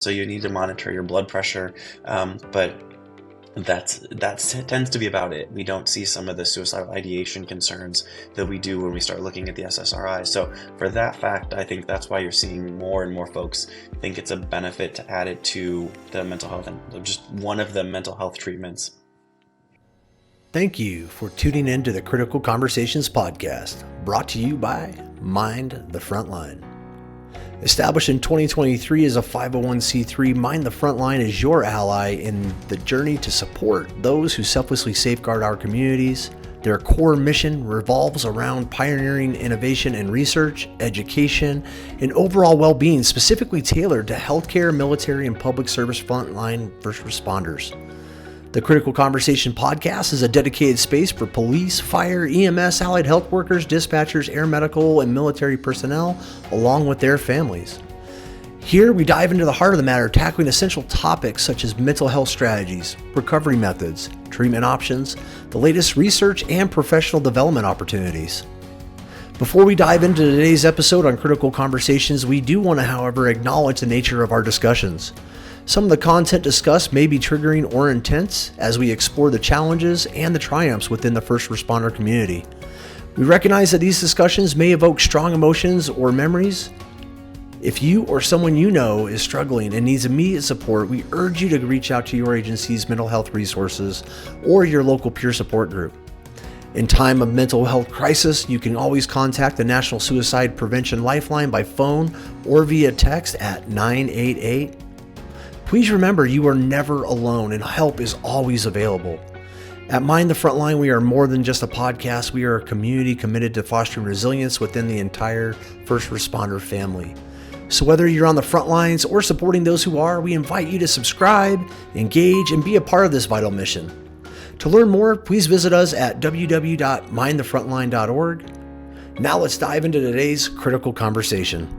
So you need to monitor your blood pressure, but that tends to be about it. We don't see some of the suicidal ideation concerns that we do when we start looking at the SSRI. So for that fact, I think that's why you're seeing more and more folks think it's a benefit to add it to the mental health and just one of the mental health treatments. Thank you for tuning in to the Critical Conversations podcast, brought to you by Mind the Frontline. Established in 2023 as a 501c3, Mind the Frontline is your ally in the journey to support those who selflessly safeguard our communities. Their core mission revolves around pioneering innovation in research, education, and overall well-being specifically tailored to healthcare, military, and public service frontline first responders. The Critical Conversation podcast is a dedicated space for police, fire, EMS, allied health workers, dispatchers, air medical, and military personnel, along with their families. Here, we dive into the heart of the matter, tackling essential topics such as mental health strategies, recovery methods, treatment options, the latest research, and professional development opportunities. Before we dive into today's episode on Critical Conversations, we do want to, however, acknowledge the nature of our discussions. Some of the content discussed may be triggering or intense as we explore the challenges and the triumphs within the first responder community. We recognize that these discussions may evoke strong emotions or memories. If you or someone you know is struggling and needs immediate support, we urge you to reach out to your agency's mental health resources or your local peer support group. In time of mental health crisis, you can always contact the National Suicide Prevention Lifeline by phone or via text at 988. Please remember you are never alone and help is always available. At Mind the Frontline, we are more than just a podcast. We are a community committed to fostering resilience within the entire first responder family. So whether you're on the front lines or supporting those who are, we invite you to subscribe, engage, and be a part of this vital mission. To learn more, please visit us at www.mindthefrontline.org. Now let's dive into today's critical conversation.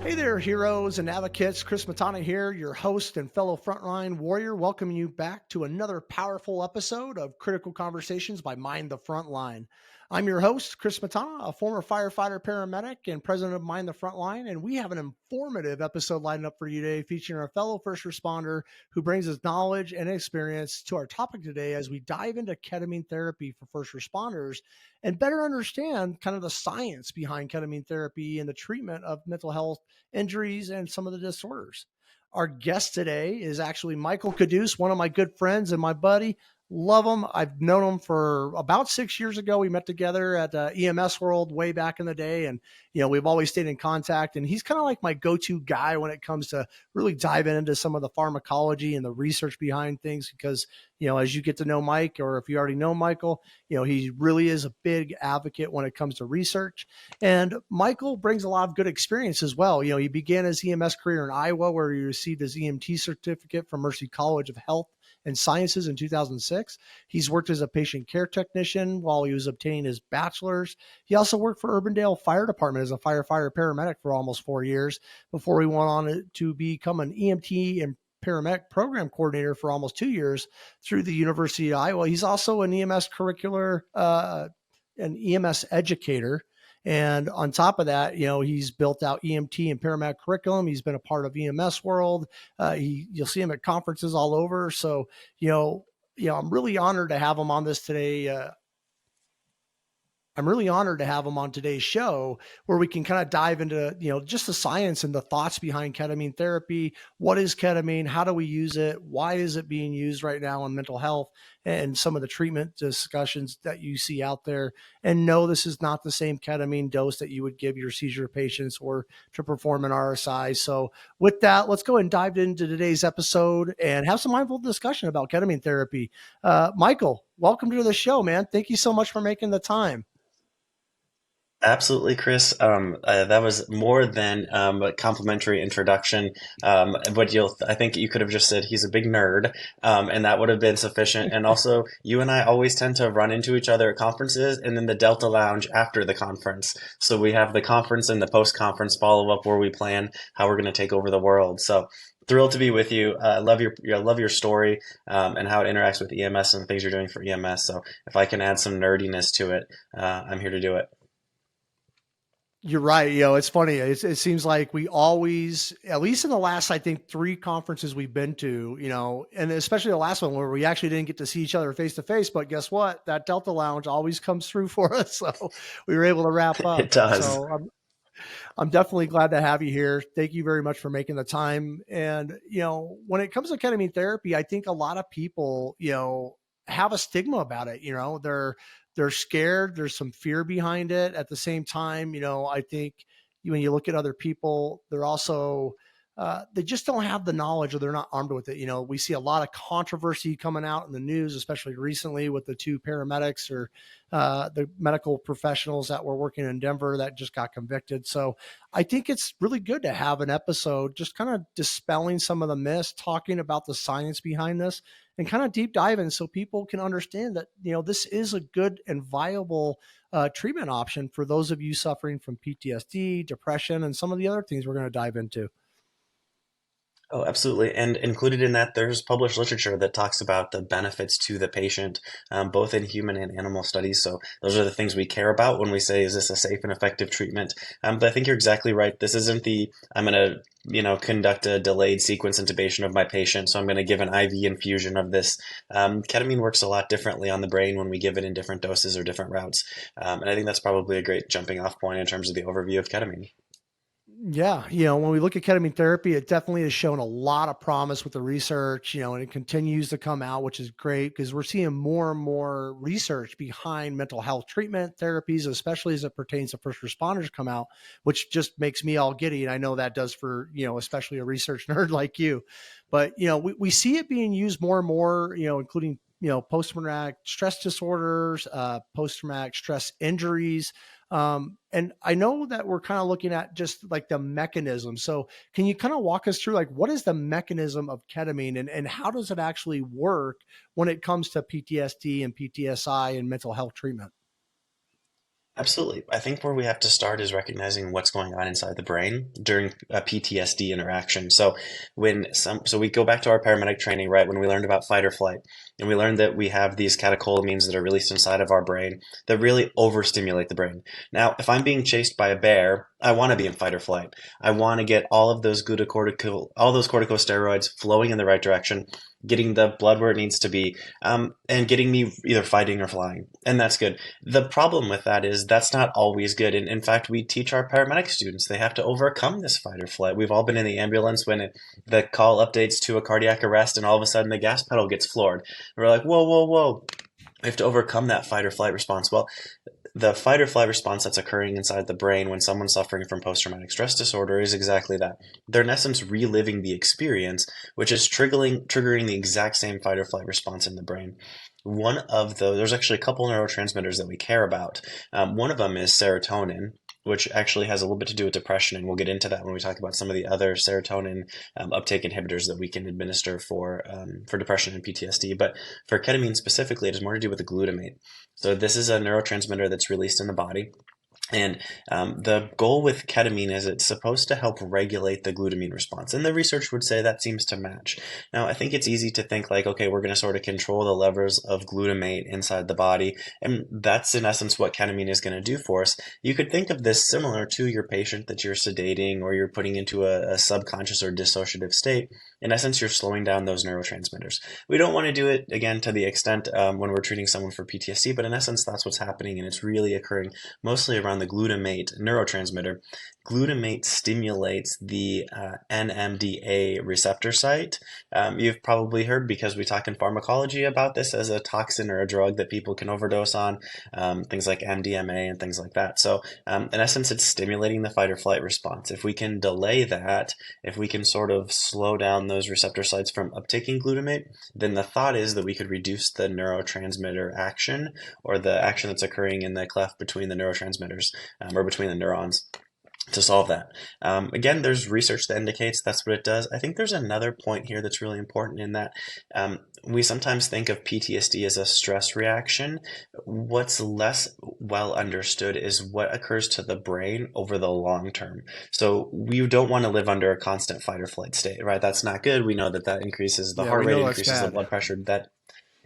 Hey there, heroes and advocates. Chris Matana here, your host and fellow frontline warrior, welcoming you back to another powerful episode of Critical Conversations by Mind the Frontline. I'm your host, Chris Matana, a former firefighter paramedic and president of Mind the Frontline, and we have an informative episode lined up for you today featuring our fellow first responder who brings his knowledge and experience to our topic today as we dive into ketamine therapy for first responders and better understand kind of the science behind ketamine therapy and the treatment of mental health injuries and some of the disorders. Our guest today is actually Michael Caduce, one of my good friends and my buddy. Love him. I've known him for about 6 years ago. We met together at EMS World way back in the day. And, we've always stayed in contact. And he's kind of like my go-to guy when it comes to really diving into some of the pharmacology and the research behind things. Because, as you get to know Mike, or if you already know Michael, he really is a big advocate when it comes to research. And Michael brings a lot of good experience as well. He began his EMS career in Iowa, where he received his EMT certificate from Mercy College of Health and Sciences in 2006. He's worked as a patient care technician while he was obtaining his bachelor's. He also worked for Urbandale Fire Department as a firefighter paramedic for almost 4 years before he went on to become an EMT and paramedic program coordinator for almost 2 years through the University of Iowa. He's also an EMS an EMS educator. And on top of that, he's built out EMT and paramedic curriculum. He's been a part of EMS World. You'll see him at conferences all over. So, I'm really honored to have him on this today. I'm really honored to have him on today's show where we can kind of dive into, just the science and the thoughts behind ketamine therapy. What is ketamine? How do we use it? Why is it being used right now in mental health and some of the treatment discussions that you see out there? And no, this is not the same ketamine dose that you would give your seizure patients or to perform an RSI. So with that, let's go and dive into today's episode and have some mindful discussion about ketamine therapy. Michael, welcome to the show, man. Thank you so much for making the time. Absolutely, Chris. That was more than a complimentary introduction. I think you could have just said he's a big nerd, and that would have been sufficient. And also, you and I always tend to run into each other at conferences and then the Delta Lounge after the conference. So we have the conference and the post-conference follow-up where we plan how we're going to take over the world. So thrilled to be with you. I love your story and how it interacts with EMS and the things you're doing for EMS. So if I can add some nerdiness to it, I'm here to do it. You're right. You know, it's funny. It seems like we always, at least in the last, I think, three conferences we've been to, you know, and especially the last one where we actually didn't get to see each other face to face. But guess what? That Delta Lounge always comes through for us. So we were able to wrap It up. does. So I'm definitely glad to have you here. Thank you very much for making the time. And, you know, when it comes to ketamine therapy, I think a lot of people, you know, have a stigma about it. You know, they're scared. There's some fear behind it. At the same time, you know, I think when you look at other people, they're also they just don't have the knowledge, or they're not armed with it. You know, we see a lot of controversy coming out in the news, especially recently with the two paramedics or the medical professionals that were working in Denver that just got convicted. So I think it's really good to have an episode just kind of dispelling some of the myths, talking about the science behind this, and kind of deep diving so people can understand that, you know, this is a good and viable treatment option for those of you suffering from PTSD, depression, and some of the other things we're going to dive into. Oh, absolutely. And included in that, there's published literature that talks about the benefits to the patient, both in human and animal studies. So those are the things we care about when we say, is this a safe and effective treatment? But I think you're exactly right. This isn't the, I'm going to, conduct a delayed sequence intubation of my patient. So I'm going to give an IV infusion of this. Ketamine works a lot differently on the brain when we give it in different doses or different routes. And I think that's probably a great jumping off point in terms of the overview of ketamine. Yeah, you know, when we look at ketamine therapy, it definitely has shown a lot of promise with the research, you know, and it continues to come out, which is great because we're seeing more and more research behind mental health treatment therapies, especially as it pertains to first responders come out, which just makes me all giddy. And I know that does for, you know, especially a research nerd like you. But, you know, we see it being used more and more, you know, including, you know, post-traumatic stress disorders, post-traumatic stress injuries, and I know that we're kind of looking at just like the mechanism. So can you kind of walk us through like what is the mechanism of ketamine, and how does it actually work when it comes to PTSD and PTSI and mental health treatment? Absolutely. I think where we have to start is recognizing what's going on inside the brain during a PTSD interaction. So we go back to our paramedic training, right? When we learned about fight or flight, and we learned that we have these catecholamines that are released inside of our brain that really overstimulate the brain. Now, if I'm being chased by a bear, I want to be in fight or flight. I want to get all of those all those corticosteroids flowing in the right direction, getting the blood where it needs to be, and getting me either fighting or flying. And that's good. The problem with that is that's not always good. And in fact, we teach our paramedic students they have to overcome this fight or flight. We've all been in the ambulance when the call updates to a cardiac arrest and all of a sudden the gas pedal gets floored. We're like, whoa, whoa, whoa. We have to overcome that fight or flight response. Well, the fight or flight response that's occurring inside the brain when someone's suffering from post traumatic stress disorder is exactly that. They're in essence reliving the experience, which is triggering the exact same fight or flight response in the brain. One of those, there's actually a couple neurotransmitters that we care about. One of them is serotonin, which actually has a little bit to do with depression, and we'll get into that when we talk about some of the other serotonin uptake inhibitors that we can administer for depression and PTSD. But for ketamine specifically, it has more to do with the glutamate. So this is a neurotransmitter that's released in the body. And the goal with ketamine is it's supposed to help regulate the glutamine response. And the research would say that seems to match. Now, I think it's easy to think like, okay, we're going to sort of control the levels of glutamate inside the body. And that's in essence what ketamine is going to do for us. You could think of this similar to your patient that you're sedating or you're putting into a subconscious or dissociative state. In essence, you're slowing down those neurotransmitters. We don't want to do it, again, to the extent when we're treating someone for PTSD, but in essence, that's what's happening. And it's really occurring mostly around the glutamate neurotransmitter. Glutamate stimulates the NMDA receptor site. You've probably heard, because we talk in pharmacology about this as a toxin or a drug that people can overdose on, things like MDMA and things like that. So in essence, it's stimulating the fight or flight response. If we can delay that, if we can sort of slow down those receptor sites from uptaking glutamate, then the thought is that we could reduce the neurotransmitter action, or the action that's occurring in the cleft between the neurotransmitters, or between the neurons, to solve that. Again, there's research that indicates that's what it does. I think there's another point here that's really important in that we sometimes think of PTSD as a stress reaction. What's less well understood is what occurs to the brain over the long term. So we don't want to live under a constant fight or flight state, right? That's not good. We know that increases the Yeah, heart we rate, know that's increases the bad. blood pressure.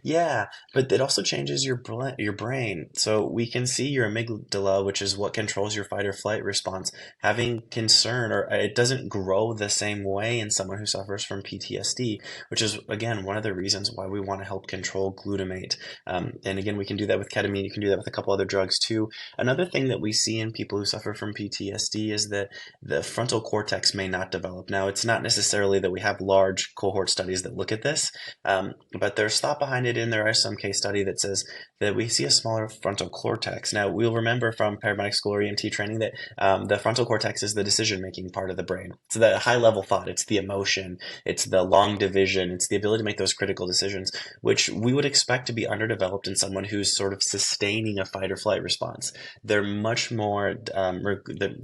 Yeah, but it also changes your brain. So we can see your amygdala, which is what controls your fight or flight response, having concern, or it doesn't grow the same way in someone who suffers from PTSD, which is again one of the reasons why we want to help control glutamate. And again, we can do that with ketamine. You can do that with a couple other drugs too. Another thing that we see in people who suffer from PTSD is that the frontal cortex may not develop. Now, it's not necessarily that we have large cohort studies that look at this, but there's thought behind it, and there is some case study that says that we see a smaller frontal cortex. Now, we'll remember from paramedic school or EMT training that the frontal cortex is the decision-making part of the brain. It's the high-level thought, it's the emotion, it's the long division, it's the ability to make those critical decisions, which we would expect to be underdeveloped in someone who's sort of sustaining a fight or flight response. They're much more,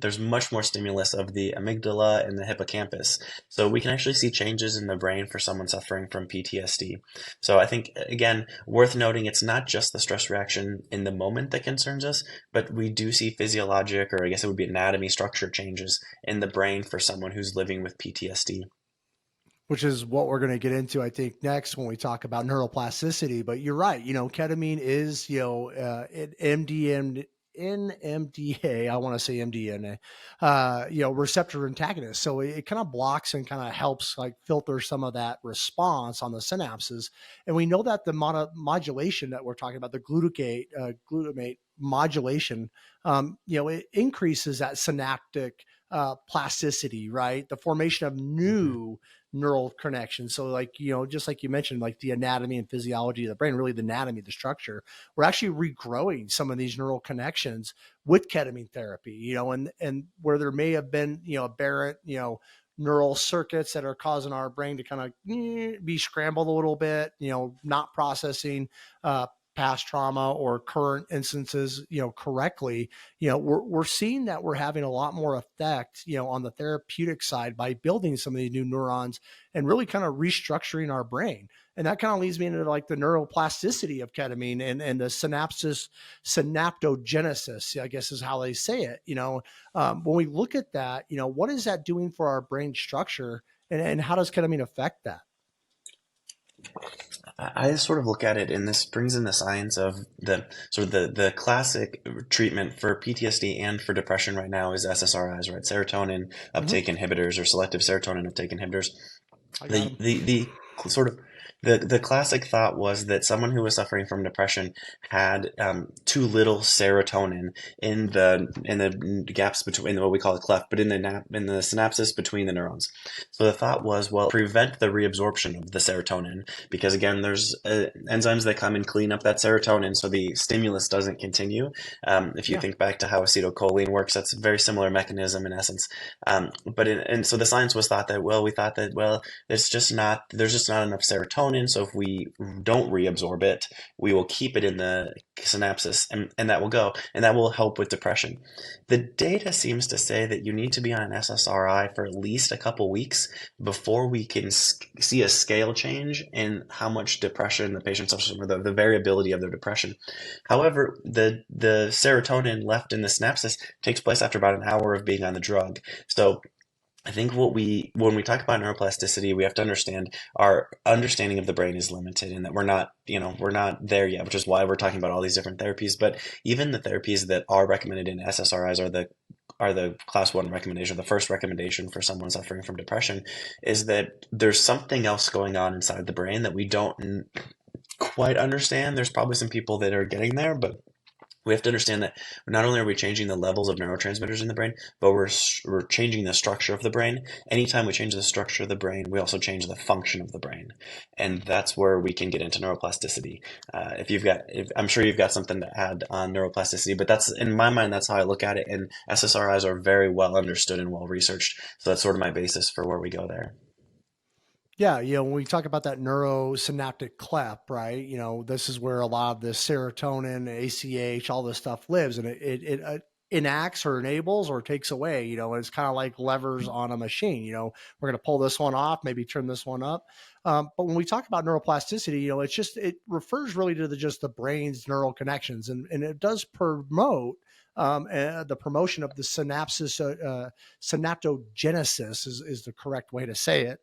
there's much more stimulus of the amygdala and the hippocampus. So we can actually see changes in the brain for someone suffering from PTSD. So I think, again, worth noting, it's not just the stress reaction in the moment that concerns us, but we do see physiologic, or I guess it would be anatomy structure changes in the brain for someone who's living with PTSD. Which is what we're going to get into, I think, next when we talk about neuroplasticity. But you're right. Ketamine is, NMDA, I want to say MDNA, receptor antagonist. So it kind of blocks and kind of helps like filter some of that response on the synapses. And we know that the modulation that we're talking about, the glutamate modulation, it increases that synaptic plasticity, right? The formation of Mhm. new neural connections. So like, just like you mentioned, like the anatomy and physiology of the brain, really the anatomy, the structure, we're actually regrowing some of these neural connections with ketamine therapy, and where there may have been, aberrant, neural circuits that are causing our brain to kind of be scrambled a little bit, not processing past trauma or current instances, correctly. We're seeing that we're having a lot more effect, on the therapeutic side by building some of these new neurons and really kind of restructuring our brain. And that kind of leads me into like the neuroplasticity of ketamine and the synaptogenesis, I guess is how they say it. When we look at that, what is that doing for our brain structure, and how does ketamine affect that? I sort of look at it, and this brings in the science of the sort of the classic treatment for PTSD and for depression right now is SSRIs, right? Serotonin Mm-hmm. uptake inhibitors or selective serotonin uptake inhibitors. I got The them. the the sort of the classic thought was that someone who was suffering from depression had too little serotonin in the gaps between what we call a cleft, but in the synapses between the neurons. So the thought was, well, prevent the reabsorption of the serotonin because again, there's enzymes that come and clean up that serotonin, so the stimulus doesn't continue. If you Yeah. think back to how acetylcholine works, that's a very similar mechanism in essence. And so the science was thought that well, we thought that well there's just not enough serotonin, so if we don't reabsorb it, we will keep it in the synapses, and that will go, and that will help with depression. The data seems to say that you need to be on an SSRI for at least a couple weeks before we can see a scale change in how much depression the patient suffers from, or the variability of their depression. However, the serotonin left in the synapses takes place after about an hour of being on the drug. So I think when we talk about neuroplasticity, we have to understand our understanding of the brain is limited and that we're not there yet, which is why we're talking about all these different therapies. But even the therapies that are recommended in SSRIs are the class one recommendation, the first recommendation for someone suffering from depression is that there's something else going on inside the brain that we don't quite understand. There's probably some people that are getting there, but we have to understand that not only are we changing the levels of neurotransmitters in the brain, but we're changing the structure of the brain. Anytime we change the structure of the brain, we also change the function of the brain, and that's where we can get into neuroplasticity. I'm sure you've got something to add on neuroplasticity, but that's in my mind, that's how I look at it. And SSRIs are very well understood and well researched, so that's sort of my basis for where we go there. Yeah, when we talk about that neurosynaptic cleft, right? This is where a lot of the serotonin, ACH, all this stuff lives, and it enacts or enables or takes away. It's kind of like levers on a machine. We're going to pull this one off, maybe turn this one up. But when we talk about neuroplasticity, it refers really to just the brain's neural connections, and it does promote the promotion of the synaptogenesis is the correct way to say it,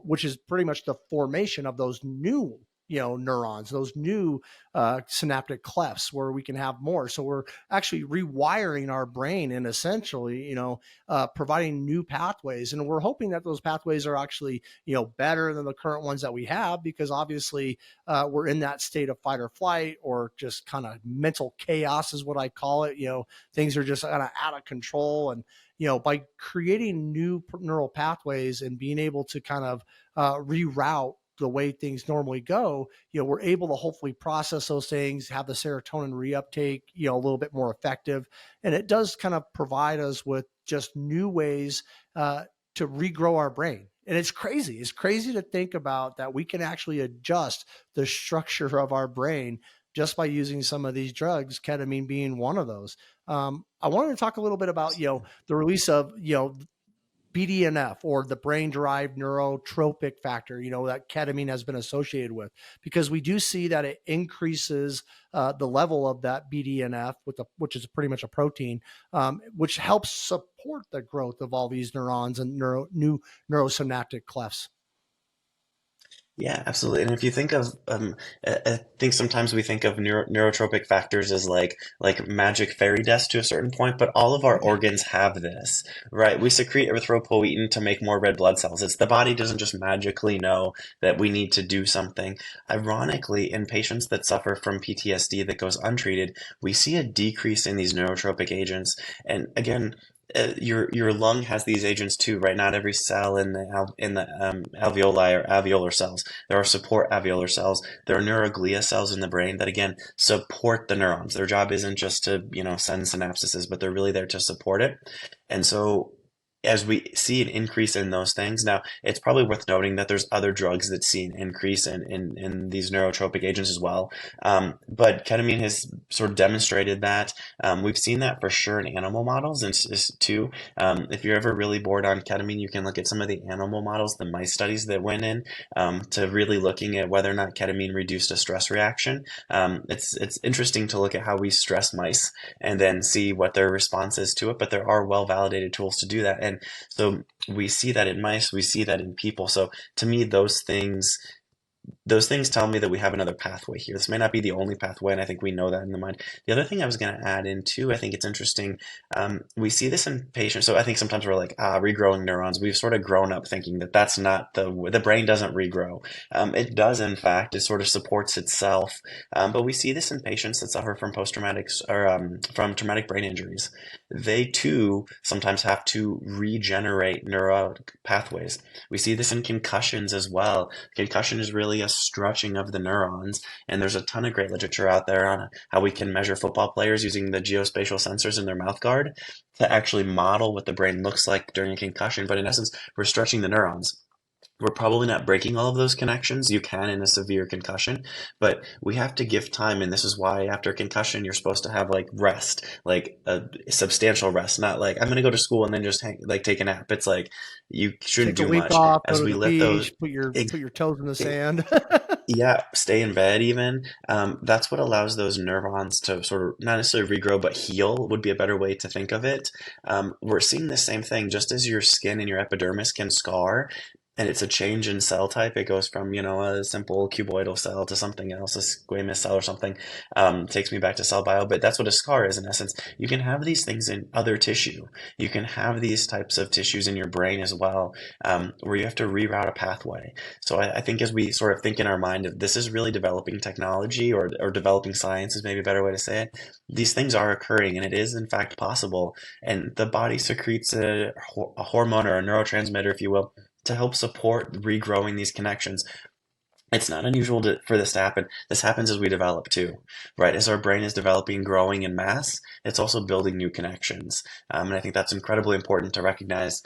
which is pretty much the formation of those new, neurons, those new synaptic clefts where we can have more. So we're actually rewiring our brain and essentially, providing new pathways. And we're hoping that those pathways are actually, better than the current ones that we have, because obviously we're in that state of fight or flight, or just kind of mental chaos is what I call it. Things are just kind of out of control. And, by creating new neural pathways and being able to kind of reroute the way things normally go, we're able to hopefully process those things, have the serotonin reuptake, a little bit more effective. And it does kind of provide us with just new ways to regrow our brain. And it's crazy. It's crazy to think about that we can actually adjust the structure of our brain just by using some of these drugs, ketamine being one of those. I wanted to talk a little bit about, the release of, BDNF, or the brain derived neurotropic factor, that ketamine has been associated with, because we do see that it increases the level of that BDNF, which is pretty much a protein, which helps support the growth of all these neurons and new neurosynaptic clefts. Yeah, absolutely. And if you think of, I think sometimes we think of neurotropic factors as like magic fairy dust to a certain point, but all of our organs have this, right? We secrete erythropoietin to make more red blood cells. It's the body doesn't just magically know that we need to do something. Ironically, in patients that suffer from PTSD that goes untreated, we see a decrease in these neurotropic agents. And again, your lung has these agents too, right? Not every cell in the alveoli or alveolar cells. There are support alveolar cells. There are neuroglia cells in the brain that again support the neurons. Their job isn't just to send synapses, but they're really there to support it. And so as we see an increase in those things, now it's probably worth noting that there's other drugs that see an increase in these neurotropic agents as well. But ketamine has sort of demonstrated that. We've seen that for sure in animal models and too. If you're ever really bored on ketamine, you can look at some of the animal models, the mice studies that went in to really looking at whether or not ketamine reduced a stress reaction. It's interesting to look at how we stress mice and then see what their response is to it. But there are well-validated tools to do that. And so we see that in mice, we see that in people. So to me, those things tell me that we have another pathway here. This may not be the only pathway, and I think we know that in the mind. The other thing I was going to add in too, I think it's interesting. We see this in patients. So I think sometimes we're like, regrowing neurons. We've sort of grown up thinking that that's not the brain doesn't regrow. It does, in fact. It sort of supports itself. But we see this in patients that suffer from post-traumatic or from traumatic brain injuries. They too sometimes have to regenerate neural pathways. We see this in concussions as well. Concussion is really a stretching of the neurons, and there's a ton of great literature out there on how we can measure football players using the geospatial sensors in their mouth guard to actually model what the brain looks like during a concussion. But in essence, we're stretching the neurons. We're probably not breaking all of those connections. You can in a severe concussion, but we have to give time. And this is why after a concussion, you're supposed to have like rest, like a substantial rest, not like I'm going to go to school and then just take a nap. It's like you shouldn't Take a do week much off, go as to we the let those. beach, put your toes in the sand. Yeah, stay in bed even. That's what allows those neurons to sort of not necessarily regrow, but heal would be a better way to think of it. We're seeing the same thing, just as your skin and your epidermis can scar, and it's a change in cell type. It goes from, a simple cuboidal cell to something else, a squamous cell or something. Takes me back to cell bio, but that's what a scar is in essence. You can have these things in other tissue. You can have these types of tissues in your brain as well, where you have to reroute a pathway. So I think as we sort of think in our mind of this is really developing technology or developing science is maybe a better way to say it, these things are occurring and it is in fact possible. And the body secretes a hormone or a neurotransmitter, if you will, to help support regrowing these connections. It's not unusual for this to happen. This happens as we develop too, right? As our brain is developing, growing in mass, it's also building new connections. And I think that's incredibly important to recognize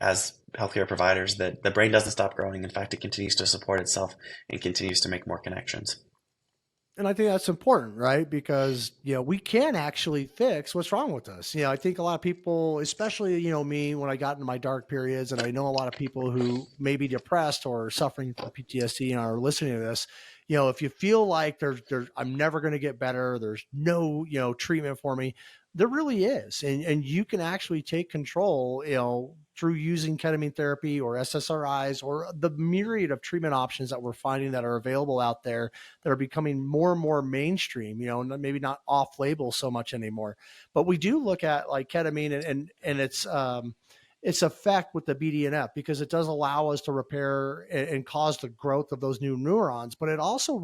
as healthcare providers that the brain doesn't stop growing. In fact, it continues to support itself and continues to make more connections. And I think that's important, right? Because, we can actually fix what's wrong with us. I think a lot of people, especially, me, when I got into my dark periods, and I know a lot of people who may be depressed or suffering from PTSD and are listening to this, if you feel like I'm never going to get better, there's no, treatment for me, there really is. And you can actually take control, through using ketamine therapy or SSRIs or the myriad of treatment options that we're finding that are available out there that are becoming more and more mainstream, maybe not off label so much anymore. But we do look at like ketamine and its effect with the BDNF, because it does allow us to repair and cause the growth of those new neurons, but it also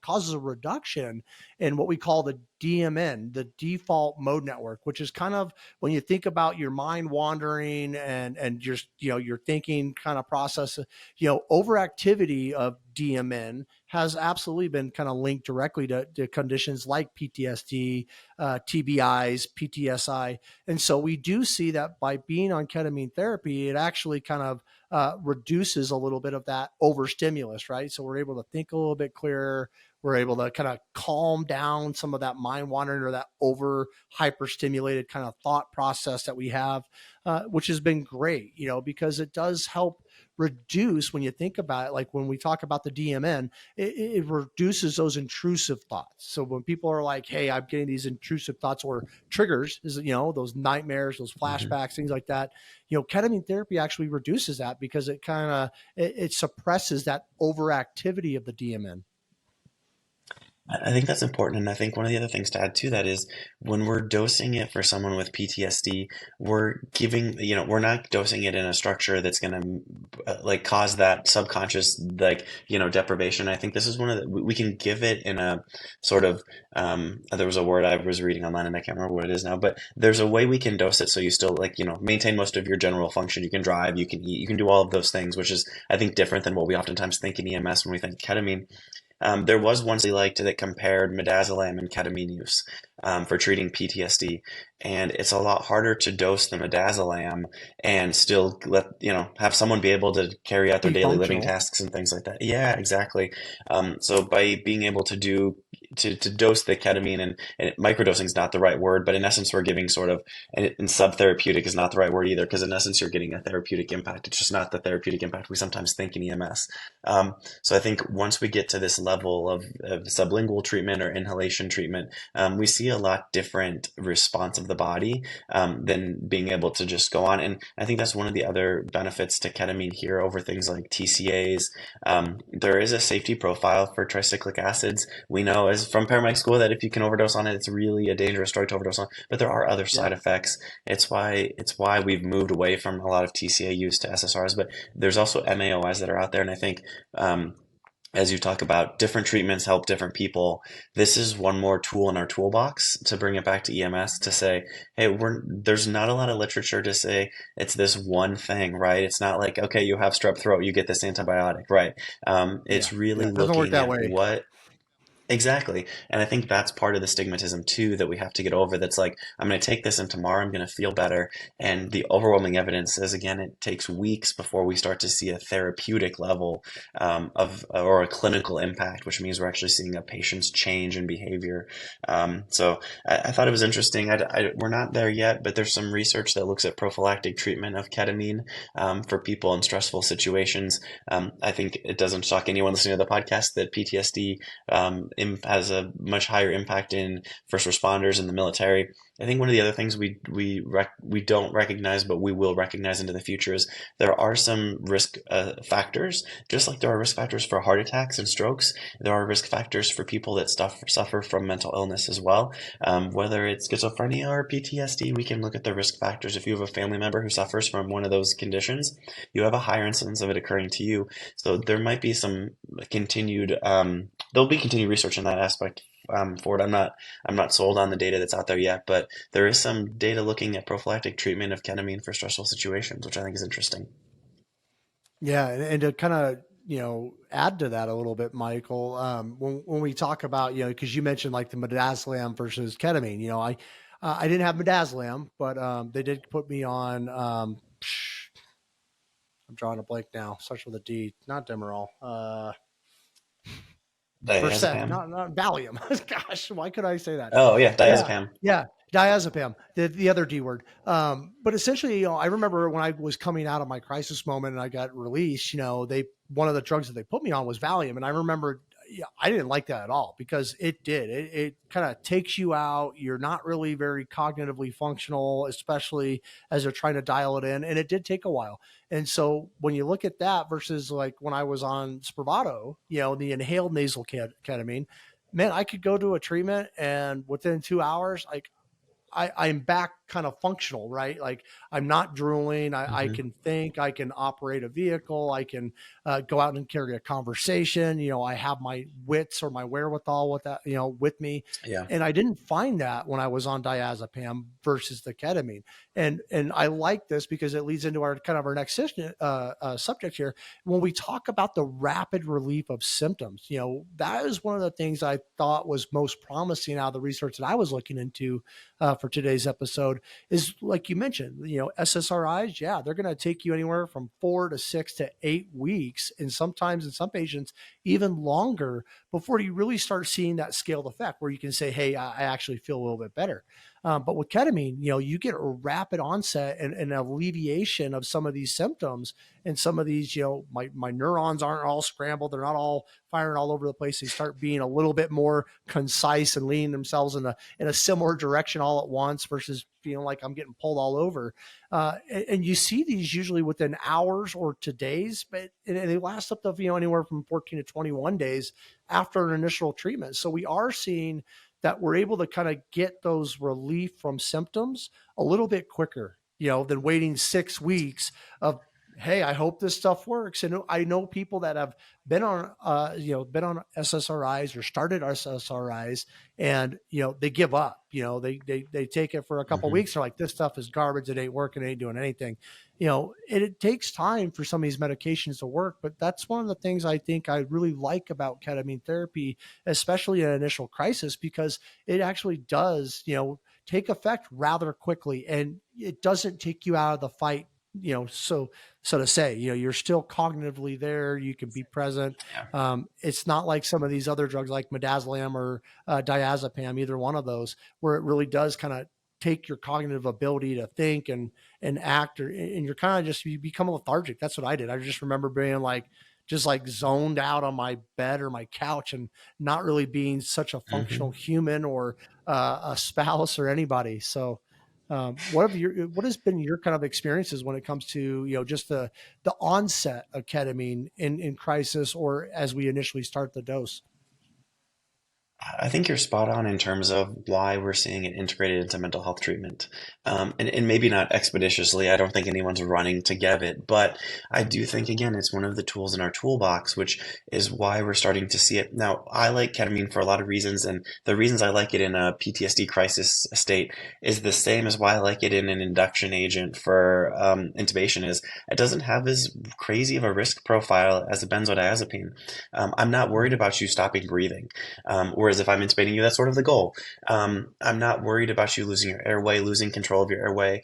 causes a reduction in what we call the DMN, the default mode network, which is kind of when you think about your mind wandering and just, your thinking kind of process, overactivity of DMN has absolutely been kind of linked directly to conditions like PTSD, TBIs, PTSI. And so we do see that by being on ketamine therapy, it actually kind of reduces a little bit of that overstimulus, right? So we're able to think a little bit clearer. We're able to kind of calm down some of that mind wandering or that over hyperstimulated kind of thought process that we have, which has been great, because it does help reduce, when you think about it, like when we talk about the DMN, it reduces those intrusive thoughts. So when people are like, hey, I'm getting these intrusive thoughts or triggers, is, those nightmares, those flashbacks, things like that, ketamine therapy actually reduces that because it kind of, it suppresses that overactivity of the DMN. I think that's important. And I think one of the other things to add to that is when we're dosing it for someone with PTSD, we're giving, we're not dosing it in a structure that's going to like cause that subconscious, like, deprivation. I think this is one of the, we can give it in a sort of, there was a word I was reading online and I can't remember what it is now, but there's a way we can dose it so you still like, maintain most of your general function. You can drive, you can eat, you can do all of those things, which is, I think, different than what we oftentimes think in EMS when we think ketamine. There was one study liked that compared midazolam and ketamine use for treating PTSD, and it's a lot harder to dose the midazolam and still let have someone be able to carry out their Be daily living functional. tasks and things like that. Yeah, exactly. So by being able to to dose the ketamine and microdosing is not the right word, but in essence we're giving sort of and subtherapeutic is not the right word either, because in essence you're getting a therapeutic impact. It's just not the therapeutic impact we sometimes think in EMS. So I think once we get to this level of sublingual treatment or inhalation treatment, we see a lot different response of the body than being able to just go on. And I think that's one of the other benefits to ketamine here over things like TCAs. There is a safety profile for tricyclic acids. We know as from paramedic school that if you can overdose on it, it's really a dangerous drug to overdose on. But there are other side effects. It's why we've moved away from a lot of TCA use to SSRIs. But there's also MAOIs that are out there, and I think as you talk about different treatments help different people, this is one more tool in our toolbox to bring it back to EMS to say, hey, there's not a lot of literature to say it's this one thing, right? It's not like, okay, you have strep throat, you get this antibiotic, right? Yeah. It's really Yeah. It doesn't work looking that at way. what. Exactly. And I think that's part of the stigmatism too that we have to get over. That's like, I'm going to take this and tomorrow I'm going to feel better. And the overwhelming evidence says, again, it takes weeks before we start to see a therapeutic level or a clinical impact, which means we're actually seeing a patient's change in behavior. So I thought it was interesting. We're not there yet, but there's some research that looks at prophylactic treatment of ketamine for people in stressful situations. I think it doesn't shock anyone listening to the podcast that PTSD has a much higher impact in first responders in the military. I think one of the other things we don't recognize, but we will recognize into the future is there are some risk factors, just like there are risk factors for heart attacks and strokes. There are risk factors for people that suffer from mental illness as well. Whether it's schizophrenia or PTSD, we can look at the risk factors. If you have a family member who suffers from one of those conditions, you have a higher incidence of it occurring to you. So there might be some continued there'll be continued research in that aspect for it. I'm not sold on the data that's out there yet, but there is some data looking at prophylactic treatment of ketamine for stressful situations, which I think is interesting. Yeah, and to kind of add to that a little bit, Michael, when we talk about because you mentioned like the midazolam versus ketamine, I didn't have midazolam, but they did put me on. I'm drawing a blank now. Starts with a D, not Demerol. Versed, Diazepam. not Valium. Gosh, why could I say that? Oh yeah, Yeah, diazepam. yeah, diazepam, the other D word. But essentially, I remember when I was coming out of my crisis moment and I got released. One of the drugs that they put me on was Valium, and I remember yeah, I didn't like that at all because it kind of takes you out. You're not really very cognitively functional, especially as they're trying to dial it in. And it did take a while. And so when you look at that versus like when I was on Spravato, the inhaled nasal ketamine, man, I could go to a treatment and within 2 hours, like I'm back kind of functional, right? Like I'm not drooling. I Hmm. can think, I can operate a vehicle, I can go out and carry a conversation. I have my wits or my wherewithal with that, with me. Yeah. And I didn't find that when I was on diazepam versus the ketamine. And I like this because it leads into our kind of our next session, subject here. When we talk about the rapid relief of symptoms, that is one of the things I thought was most promising out of the research that I was looking into for today's episode is like you mentioned, SSRIs. Yeah, they're going to take you anywhere from 4 to 6 to 8 weeks, and sometimes in some patients, even longer before you really start seeing that scaled effect where you can say, hey, I actually feel a little bit better. But with ketamine, you get a rapid onset and alleviation of some of these symptoms and some of these, my neurons aren't all scrambled. They're not all firing all over the place. They start being a little bit more concise and leaning themselves in a similar direction all at once versus feeling like I'm getting pulled all over. And you see these usually within hours or to days, but and they last up to anywhere from 14 to 21 days after an initial treatment. So we are seeing that we're able to kind of get those relief from symptoms a little bit quicker, than waiting 6 weeks of, hey, I hope this stuff works. And I know people that have been on SSRIs or started SSRIs, and they give up. They take it for a couple of Hmm. weeks. They're like, this stuff is garbage. It ain't working. It ain't doing anything. It takes time for some of these medications to work. But that's one of the things I think I really like about ketamine therapy, especially in an initial crisis, because it actually does, take effect rather quickly, and it doesn't take you out of the fight. So to say, you're still cognitively there. You can be present. Yeah. It's not like some of these other drugs like midazolam or diazepam, either one of those, where it really does kind of take your cognitive ability to think and act, and you're kind of just, you become lethargic. That's what I did. I just remember being like, just like zoned out on my bed or my couch and not really being such a functional Hmm. human or a spouse or anybody. So, what has been your kind of experiences when it comes to just the onset of ketamine in crisis or as we initially start the dose? I think you're spot on in terms of why we're seeing it integrated into mental health treatment. And maybe not expeditiously. I don't think anyone's running to get it, but I do think, again, it's one of the tools in our toolbox, which is why we're starting to see it. Now, I like ketamine for a lot of reasons, and the reasons I like it in a PTSD crisis state is the same as why I like it in an induction agent for intubation is it doesn't have as crazy of a risk profile as a benzodiazepine. I'm not worried Mhm. about you stopping breathing. Whereas if I'm intubating you, that's sort of the goal. I'm not worried about you losing your airway, losing control of your airway.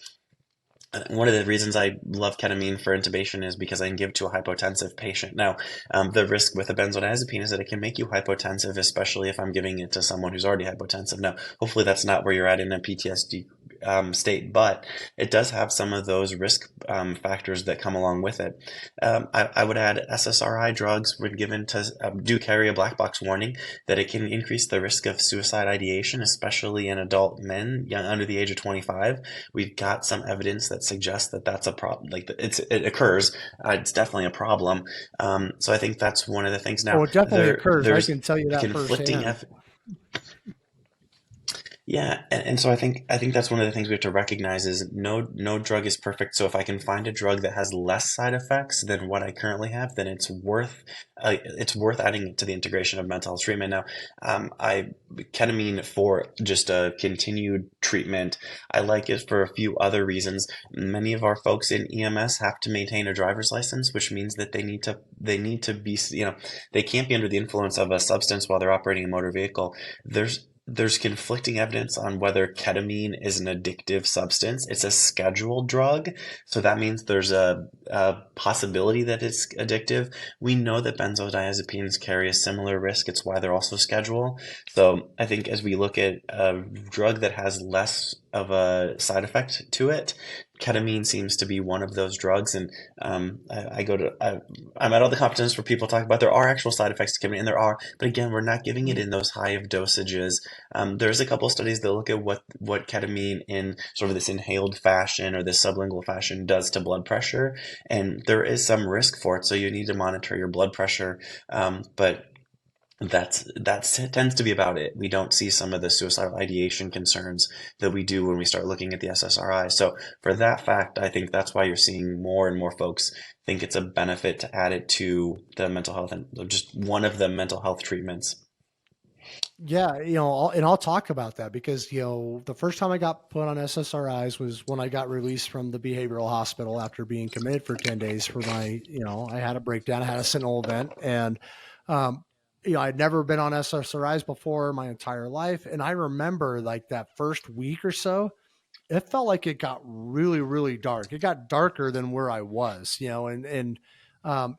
One of the reasons I love ketamine for intubation is because I can give it to a hypotensive patient. Now, the risk with a benzodiazepine is that it can make you hypotensive, especially if I'm giving it to someone who's already hypotensive. Now, hopefully that's not where you're at in a PTSD state, but it does have some of those risk factors that come along with it. I would add SSRI drugs when given to do carry a black box warning that it can increase the risk of suicide ideation, especially in adult men young under the age of 25. We've got some evidence that suggests that that's a problem. Like it occurs. It's definitely a problem. So I think that's one of the things. Now Oh, it definitely occurs. I there's can tell you that conflicting firsthand. yeah, and so I think that's one of the things we have to recognize is no drug is perfect. So if I can find a drug that has less side effects than what I currently have, then it's worth adding it to the integration of mental health treatment. Now, I ketamine for just a continued treatment. I like it for a few other reasons. Many of our folks in EMS have to maintain a driver's license, which means that they need to be they can't be under the influence of a substance while they're operating a motor vehicle. There's conflicting evidence on whether ketamine is an addictive substance. It's a scheduled drug, so that means there's a possibility that it's addictive. We know that benzodiazepines carry a similar risk. It's why they're also scheduled. So I think as we look at a drug that has less of a side effect to it, ketamine seems to be one of those drugs. And I'm at all the conferences where people talk about there are actual side effects to ketamine, and there are, but again, we're not giving it in those high of dosages. There's a couple studies that look at what ketamine in sort of this inhaled fashion or this sublingual fashion does to blood pressure, and there is some risk for it. So you need to monitor your blood pressure, but tends to be about it. We don't see some of the suicidal ideation concerns that we do when we start looking at the SSRI. So for that fact, I think that's why you're seeing more and more folks think it's a benefit to add it to the mental health and just one of the mental health treatments. Yeah, I'll talk about that because, the first time I got put on SSRIs was when I got released from the behavioral hospital after being committed for 10 days for I had a breakdown, I had a sentinel event. And, um, I'd never been on SSRIs before my entire life. And I remember like that first week or so, it felt like it got really, really dark. It got darker than where I was, and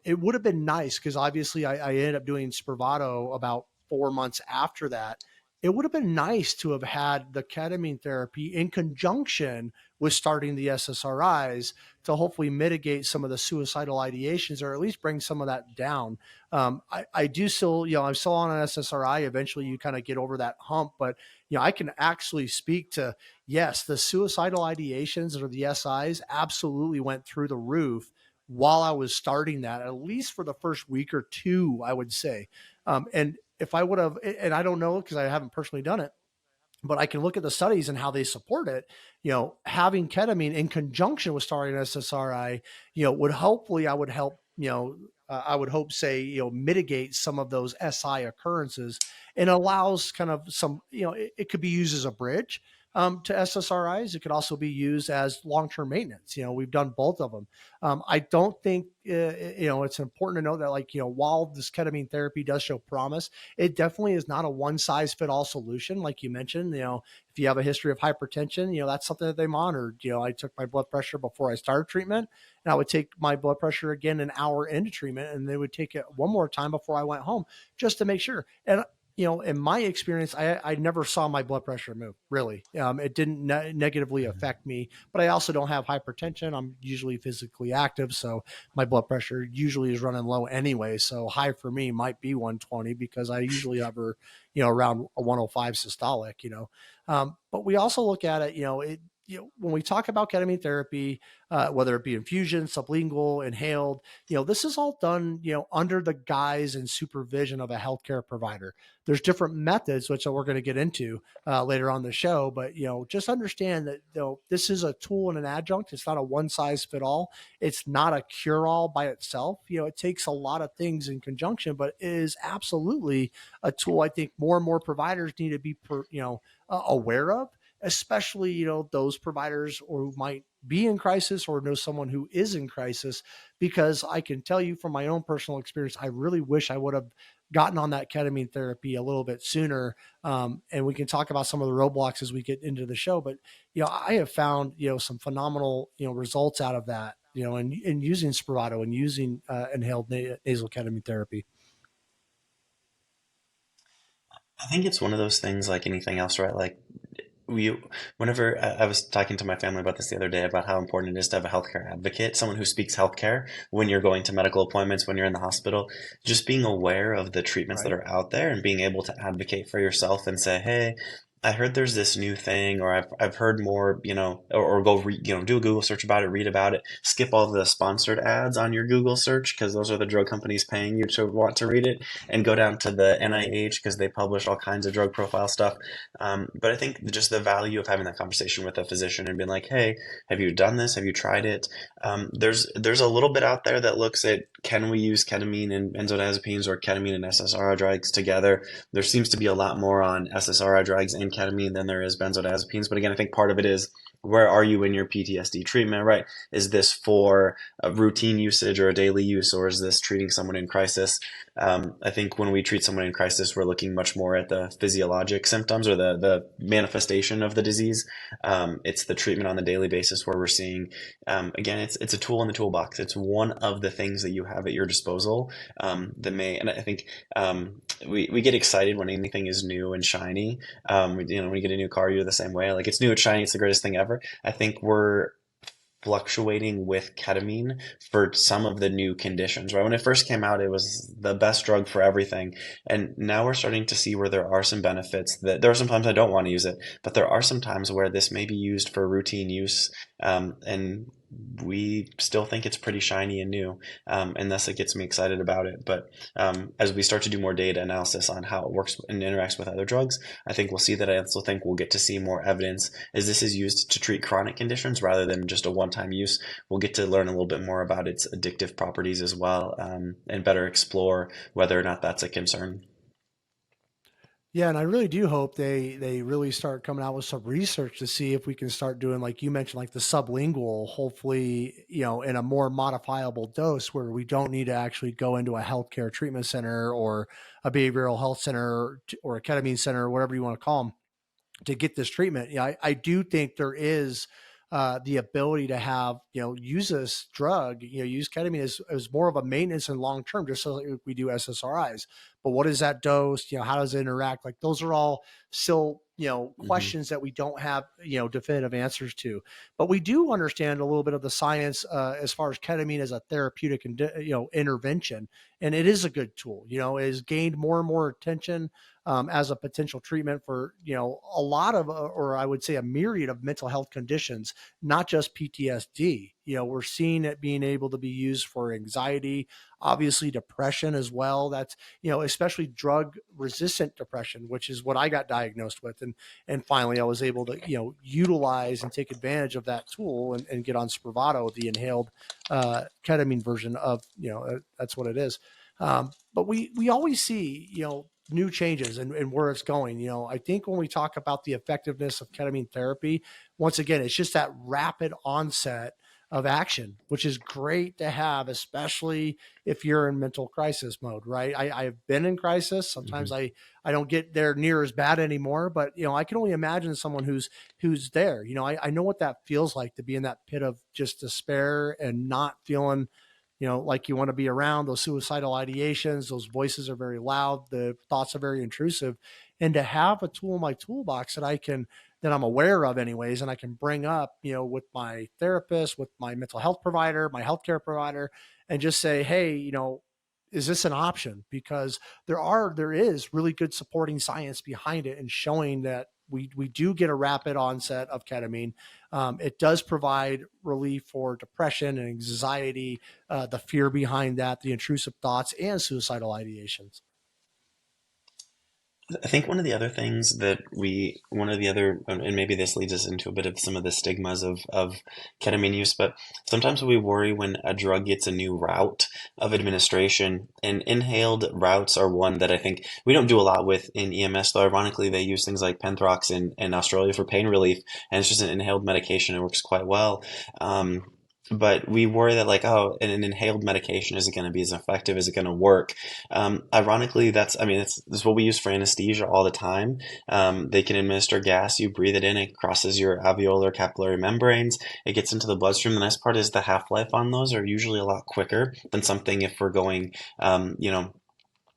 it would have been nice because obviously I ended up doing Spravato about 4 months after that. It would have been nice to have had the ketamine therapy in conjunction with starting the SSRIs to hopefully mitigate some of the suicidal ideations or at least bring some of that down. I do still, I'm still on an SSRI. Eventually, you kind of get over that hump, but I can actually speak to yes, the suicidal ideations or the SIs absolutely went through the roof while I was starting that, at least for the first week or two, I would say. And if I would have, and I don't know because I haven't personally done it, but I can look at the studies and how they support it. Having ketamine in conjunction with starting SSRI, would hopefully I would help, I would hope say, mitigate some of those SI occurrences and allows kind of some, it could be used as a bridge to SSRIs. It could also be used as long-term maintenance. We've done both of them. I don't think, it's important to know that like, while this ketamine therapy does show promise, it definitely is not a one size fit all solution. Like you mentioned, if you have a history of hypertension, that's something that they monitored. I took my blood pressure before I started treatment, and I would take my blood pressure again an hour into treatment, and they would take it one more time before I went home just to make sure. And in my experience, I never saw my blood pressure move really. It didn't negatively affect me, but I also don't have hypertension. I'm usually physically active. So my blood pressure usually is running low anyway. So high for me might be 120 because I usually hover, around a 105 systolic, but we also look at it, when we talk about ketamine therapy, whether it be infusion, sublingual, inhaled, this is all done, under the guise and supervision of a healthcare provider. There's different methods, which we're going to get into later on the show, but just understand that this is a tool and an adjunct. It's not a one size fit all. It's not a cure all by itself. It takes a lot of things in conjunction, but it is absolutely a tool. I think more and more providers need to be, aware of, especially those providers or who might be in crisis or know someone who is in crisis, because I can tell you from my own personal experience, I really wish I would have gotten on that ketamine therapy a little bit sooner. And we can talk about some of the roadblocks as we get into the show, but I have found some phenomenal results out of that, and using Spravato and using inhaled nasal ketamine therapy. I think it's one of those things like anything else, right? Like we, whenever I was talking to my family about this the other day about how important it is to have a healthcare advocate, someone who speaks healthcare when you're going to medical appointments, when you're in the hospital, just being aware of the treatments that Right. are out there and being able to advocate for yourself and say, hey, I heard there's this new thing, or I've heard more, or go read, do a Google search about it, read about it, skip all the sponsored ads on your Google search because those are the drug companies paying you to want to read it, and go down to the Right. NIH because they publish all kinds of drug profile stuff. But I think just the value of having that conversation with a physician and being like, hey, have you done this? Have you tried it? There's a little bit out there that looks at can we use ketamine and benzodiazepines or ketamine and SSRI drugs together. There seems to be a lot more on SSRI drugs and ketamine than there is benzodiazepines. But again, I think part of it is where are you in your PTSD treatment, right? Is this for a routine usage or a daily use, or is this treating someone in crisis? I think when we treat someone in crisis, we're looking much more at the physiologic symptoms or the manifestation of the disease. It's the treatment on the daily basis where we're seeing, again, it's a tool in the toolbox. It's one of the things that you have at your disposal that may, and I think we get excited when anything is new and shiny. When you get a new car, you're the same way. Like it's new, it's shiny, it's the greatest thing ever. I think we're fluctuating with ketamine for some of the new conditions, right? When it first came out, it was the best drug for everything. And now we're starting to see where there are some benefits that there are some times I don't want to use it, but there are some times where this may be used for routine use. And we still think it's pretty shiny and new. And thus it gets me excited about it. But as we start to do more data analysis on how it works and interacts with other drugs, I think we'll see that. I also think we'll get to see more evidence as this is used to treat chronic conditions rather than just a one-time use. We'll get to learn a little bit more about its addictive properties as well, and better explore whether or not that's a concern. Yeah, and I really do hope they really start coming out with some research to see if we can start doing, like you mentioned, like the sublingual, hopefully, in a more modifiable dose where we don't need to actually go into a healthcare treatment center or a behavioral health center or a ketamine center or whatever you want to call them to get this treatment. Yeah, I do think there is the ability to have, use this drug, use ketamine as more of a maintenance and long term, just so like we do SSRIs. But what is that dose? How does it interact? Like those are all still, Hmm. questions that we don't have, definitive answers to. But we do understand a little bit of the science as far as ketamine as a therapeutic, intervention, and it is a good tool. It has gained more and more attention as a potential treatment for a lot of or I would say a myriad of mental health conditions, not just PTSD. We're seeing it being able to be used for anxiety, obviously depression as well. That's especially drug resistant depression, which is what I got diagnosed with, and finally I was able to utilize and take advantage of that tool and get on Spravato, the inhaled ketamine version of that's what it is. But we always see new changes and where it's going. I think when we talk about the effectiveness of ketamine therapy, once again, it's just that rapid onset of action, which is great to have, especially if you're in mental crisis mode, right? I've been in crisis. Sometimes Hmm. I don't get there near as bad anymore, but I can only imagine someone who's there. I know what that feels like to be in that pit of just despair and not feeling like you want to be around. Those suicidal ideations, those voices are very loud, the thoughts are very intrusive. And to have a tool in my toolbox that I'm aware of anyways, and I can bring up, with my therapist, with my mental health provider, my healthcare provider, and just say, hey, is this an option? Because there is really good supporting science behind it and showing that we do get a rapid onset of ketamine. It does provide relief for depression and anxiety, the fear behind that, the intrusive thoughts, and suicidal ideations. I think one of the other, and maybe this leads us into a bit of some of the stigmas of ketamine use, but sometimes we worry when a drug gets a new route of administration. And inhaled routes are one that I think we don't do a lot with in EMS, though ironically, they use things like Penthrox in Australia for pain relief, and it's just an inhaled medication. It works quite well. But we worry that like, oh, an inhaled medication isn't going to be as effective. Is it going to work? Ironically, I mean, it's what we use for anesthesia all the time. They can administer gas, you breathe it in, it crosses your alveolar capillary membranes, it gets into the bloodstream. The nice part is the half-life on those are usually a lot quicker than something if we're going,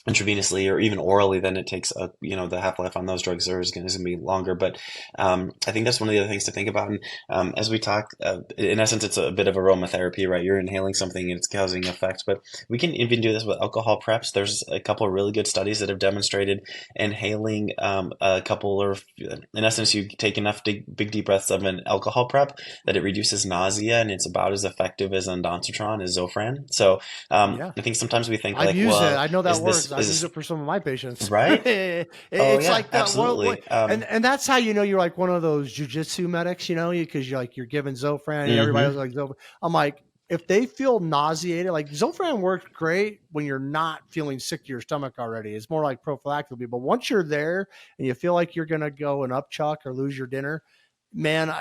intravenously or even orally, then it takes the half life on those drugs is going to be longer. But I think that's one of the other things to think about. And as we talk, in essence, it's a bit of aromatherapy, right? You're inhaling something and it's causing effects. But we can even do this with alcohol preps. There's a couple of really good studies that have demonstrated inhaling a couple or, in essence, you take enough big deep breaths of an alcohol prep that it reduces nausea, and it's about as effective as ondansetron, as Zofran. So Yeah. I think sometimes we think I've like, used it. well, I know that is works. this I've is used this it for some of my patients. right? Oh It's yeah, like the what, absolutely. and that's how you're like one of those jujitsu medics, because you're giving Zofran and everybody else Hmm. like Zofran. I'm like, if they feel nauseated, like Zofran works great when you're not feeling sick to your stomach already. It's more like prophylactically, but once you're there and you feel like you're gonna go and upchuck or lose your dinner, man,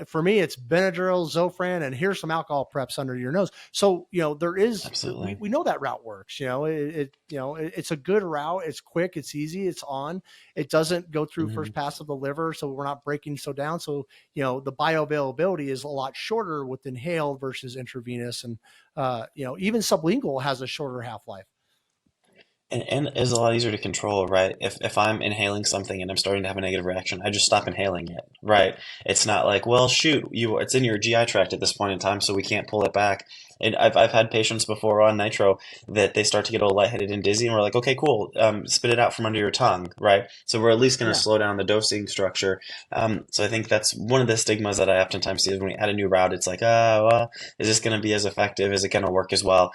for me it's Benadryl, Zofran, and here's some alcohol preps under your nose. So Absolutely. we know that route works. It's a good route. It's quick. It's easy. It's on. It doesn't go through Hmm. first pass of the liver, so we're not breaking so down. So the bioavailability is a lot shorter with inhaled versus intravenous, and even sublingual has a shorter half life. And it's a lot easier to control, right? If I'm inhaling something and I'm starting to have a negative reaction, I just stop inhaling it, right? It's not like, well, shoot, it's in your GI tract at this point in time, so we can't pull it back. And I've had patients before on nitro that they start to get all lightheaded and dizzy, and we're like, okay, cool, spit it out from under your tongue, right? So we're at least going to Yeah. slow down the dosing structure. So I think that's one of the stigmas that I oftentimes see is when we add a new route, it's like, oh, well, is this going to be as effective? Is it going to work as well?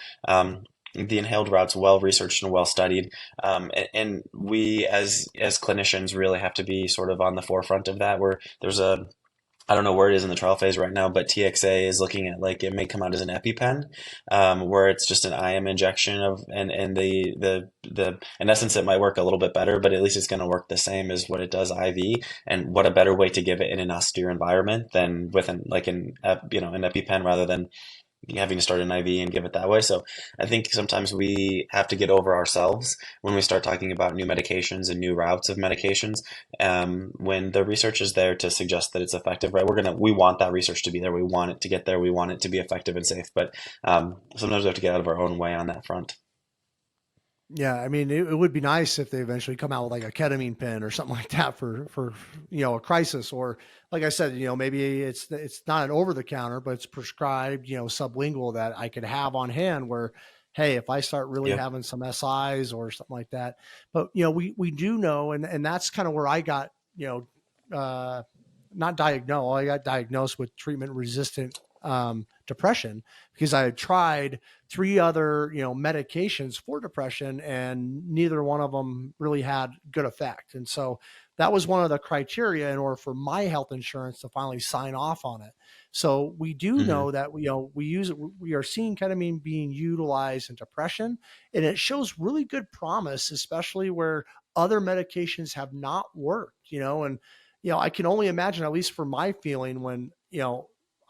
The inhaled route's well researched and well studied, and we as clinicians really have to be sort of on the forefront of that. Where there's a I don't know where it is in the trial phase right now, but TXA is looking at like it may come out as an EpiPen, where it's just an IM injection of and the in essence it might work a little bit better, but at least it's going to work the same as what it does IV. And what a better way to give it in an austere environment than with an EpiPen rather than having to start an IV and give it that way. So I think sometimes we have to get over ourselves when we start talking about new medications and new routes of medications. When the research is there to suggest that it's effective, right? We want that research to be there. We want it to get there. We want it to be effective and safe. But sometimes we have to get out of our own way on that front. Yeah, I mean, it would be nice if they eventually come out with like a ketamine pen or something like that for a crisis, or like I said, maybe it's not an over the counter, but it's prescribed, sublingual that I could have on hand. Where, hey, if I start really Yeah. having some SIs or something like that, but we do know, and that's kind of where I got not diagnosed. I got diagnosed with treatment resistant depression because I had tried three other medications for depression, and neither one of them really had good effect. And so that was one of the criteria in order for my health insurance to finally sign off on it. So we do Hmm. know that we are seeing ketamine being utilized in depression, and it shows really good promise, especially where other medications have not worked. And I can only imagine, at least for my feeling, when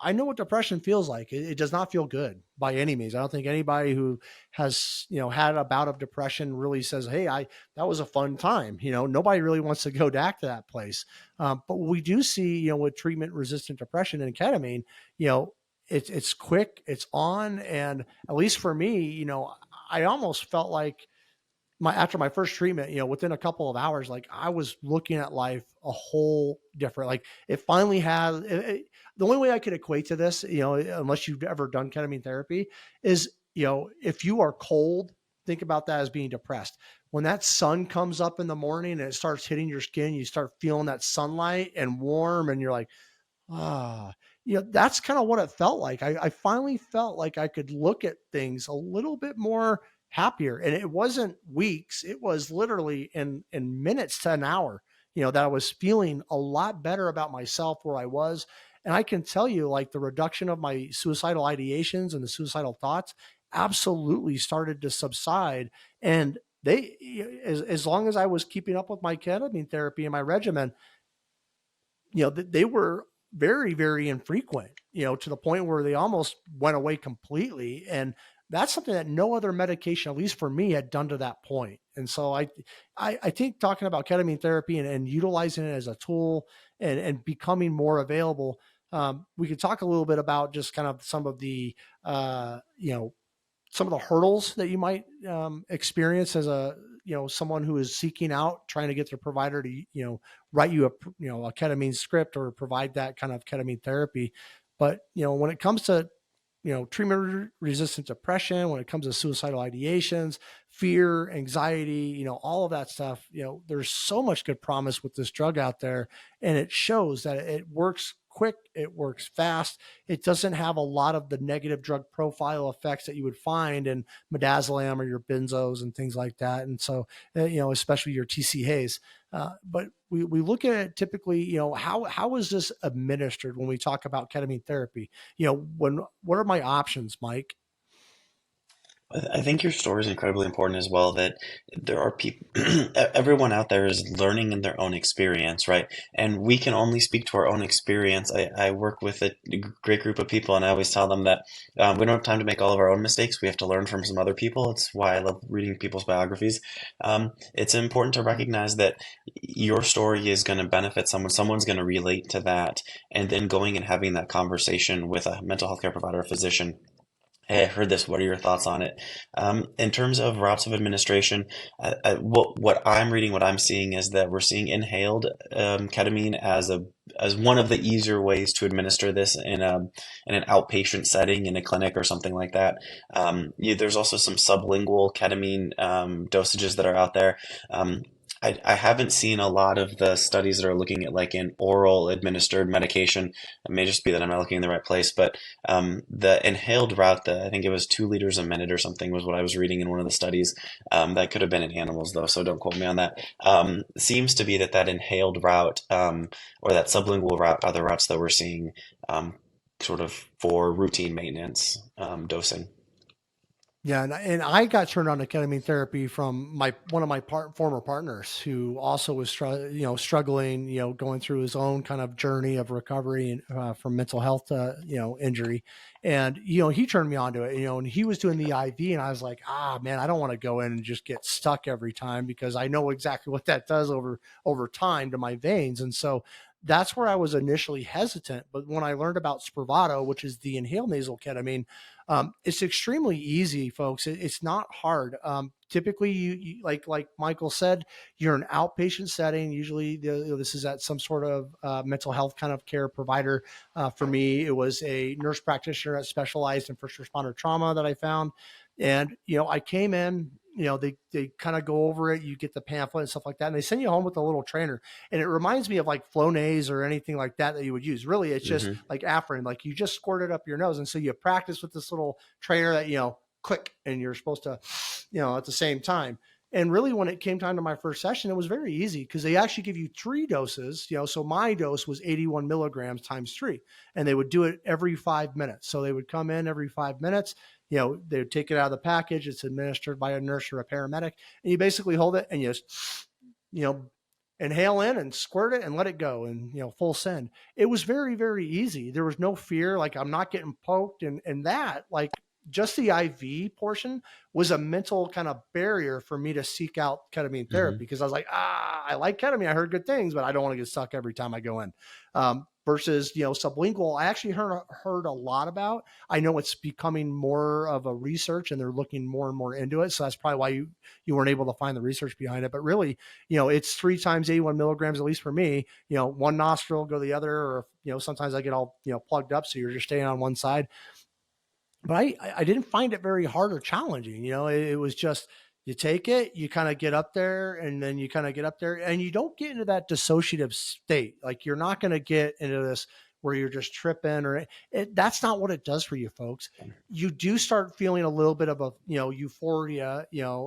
I know what depression feels like. It does not feel good by any means. I don't think anybody who has, had a bout of depression really says, "Hey, that was a fun time." Nobody really wants to go back to that place. But we do see, with treatment resistant depression and ketamine, it's quick, it's on, and at least for me, I almost felt like my after my first treatment, within a couple of hours, like I was looking at life a whole different. Like it finally had. The only way I could equate to this, unless you've ever done ketamine therapy, is if you are cold, think about that as being depressed. When that sun comes up in the morning and it starts hitting your skin, you start feeling that sunlight and warm, and you're like, ah, that's kind of what it felt like. I finally felt like I could look at things a little bit more happier. And it wasn't weeks, it was literally in minutes to an hour, that I was feeling a lot better about myself where I was. And I can tell you, like, the reduction of my suicidal ideations and the suicidal thoughts absolutely started to subside. And as long as I was keeping up with my ketamine therapy and my regimen, they were very, very infrequent, to the point where they almost went away completely. And that's something that no other medication, at least for me, had done to that point. And so I think talking about ketamine therapy and utilizing it as a tool and becoming more available, we could talk a little bit about just kind of some of the hurdles that you might experience as a someone who is seeking out, trying to get their provider to write you a ketamine script or provide that kind of ketamine therapy. But when it comes to treatment resistant depression, when it comes to suicidal ideations, fear, anxiety, all of that stuff, there's so much good promise with this drug out there. And it shows that it works quick, it works fast. It doesn't have a lot of the negative drug profile effects that you would find in midazolam or your benzos and things like that. And so, especially your TCAs. But we look at it typically, how is this administered when we talk about ketamine therapy? What are my options, Mike? I think your story is incredibly important as well. That there are people, everyone out there is learning in their own experience, right? And we can only speak to our own experience. I work with a great group of people, and I always tell them that we don't have time to make all of our own mistakes. We have to learn from some other people. It's why I love reading people's biographies. It's important to recognize that your story is going to benefit someone. Someone's going to relate to that, and then going and having that conversation with a mental health care provider, a physician Hey, I heard this. What are your thoughts on it? In terms of routes of administration, what I'm reading, what I'm seeing is that we're seeing inhaled ketamine as one of the easier ways to administer this in an outpatient setting in a clinic or something like that. There's also some sublingual ketamine dosages that are out there. Um, I haven't seen a lot of the studies that are looking at like an oral administered medication. It may just be that I'm not looking in the right place, but the inhaled route, I think it was 2 liters a minute or something, was what I was reading in one of the studies. That could have been in animals, though, so don't quote me on that. Seems to be that inhaled route or that sublingual route are the routes that we're seeing sort of for routine maintenance dosing. Yeah, and I got turned on to ketamine therapy from my one of my former partners who also was struggling, going through his own kind of journey of recovery and, from mental health, injury, and he turned me on to it, and he was doing the IV, and I was like, man, I don't want to go in and just get stuck every time because I know exactly what that does over time to my veins, and so. That's where I was initially hesitant. But when I learned about Spravato, which is the inhaled nasal ketamine, it's extremely easy, folks. It's not hard. Typically, you like Michael said, you're an outpatient setting. Usually, this is at some sort of mental health kind of care provider. For me, it was a nurse practitioner that specialized in first responder trauma that I found, and I came in. They kind of go over it. You get the pamphlet and stuff like that, and they send you home with a little trainer. And it reminds me of like Flonase or anything like that you would use. Really, it's just Hmm. like Afrin, like you just squirt it up your nose. And so you practice with this little trainer that, click, and you're supposed to, at the same time. And really, when it came time to my first session, it was very easy because they actually give you 3 doses. So my dose was 81 milligrams times 3, and they would do it every 5 minutes. So they would come in every 5 minutes. They would take it out of the package. It's administered by a nurse or a paramedic, and you basically hold it and you just, you know, inhale in and squirt it and let it go, and full send. It was very, very easy. There was no fear, like I'm not getting poked, and that, like, just the IV portion was a mental kind of barrier for me to seek out ketamine therapy Hmm. because I was like, I like ketamine, I heard good things, but I don't want to get stuck every time I go in. Versus sublingual, I actually heard a lot about. I know it's becoming more of a research and they're looking more and more into it, so that's probably why you weren't able to find the research behind it. But really, it's 3 times 81 milligrams, at least for me, one nostril, go the other, or, sometimes I get all, plugged up. So you're just staying on one side. But I didn't find it very hard or challenging. It was just, you take it, you kind of get up there, and then you kind of get up there, and you don't get into that dissociative state. Like, you're not going to get into this where you're just tripping, or that's not what it does for you, folks. You do start feeling a little bit of a, euphoria,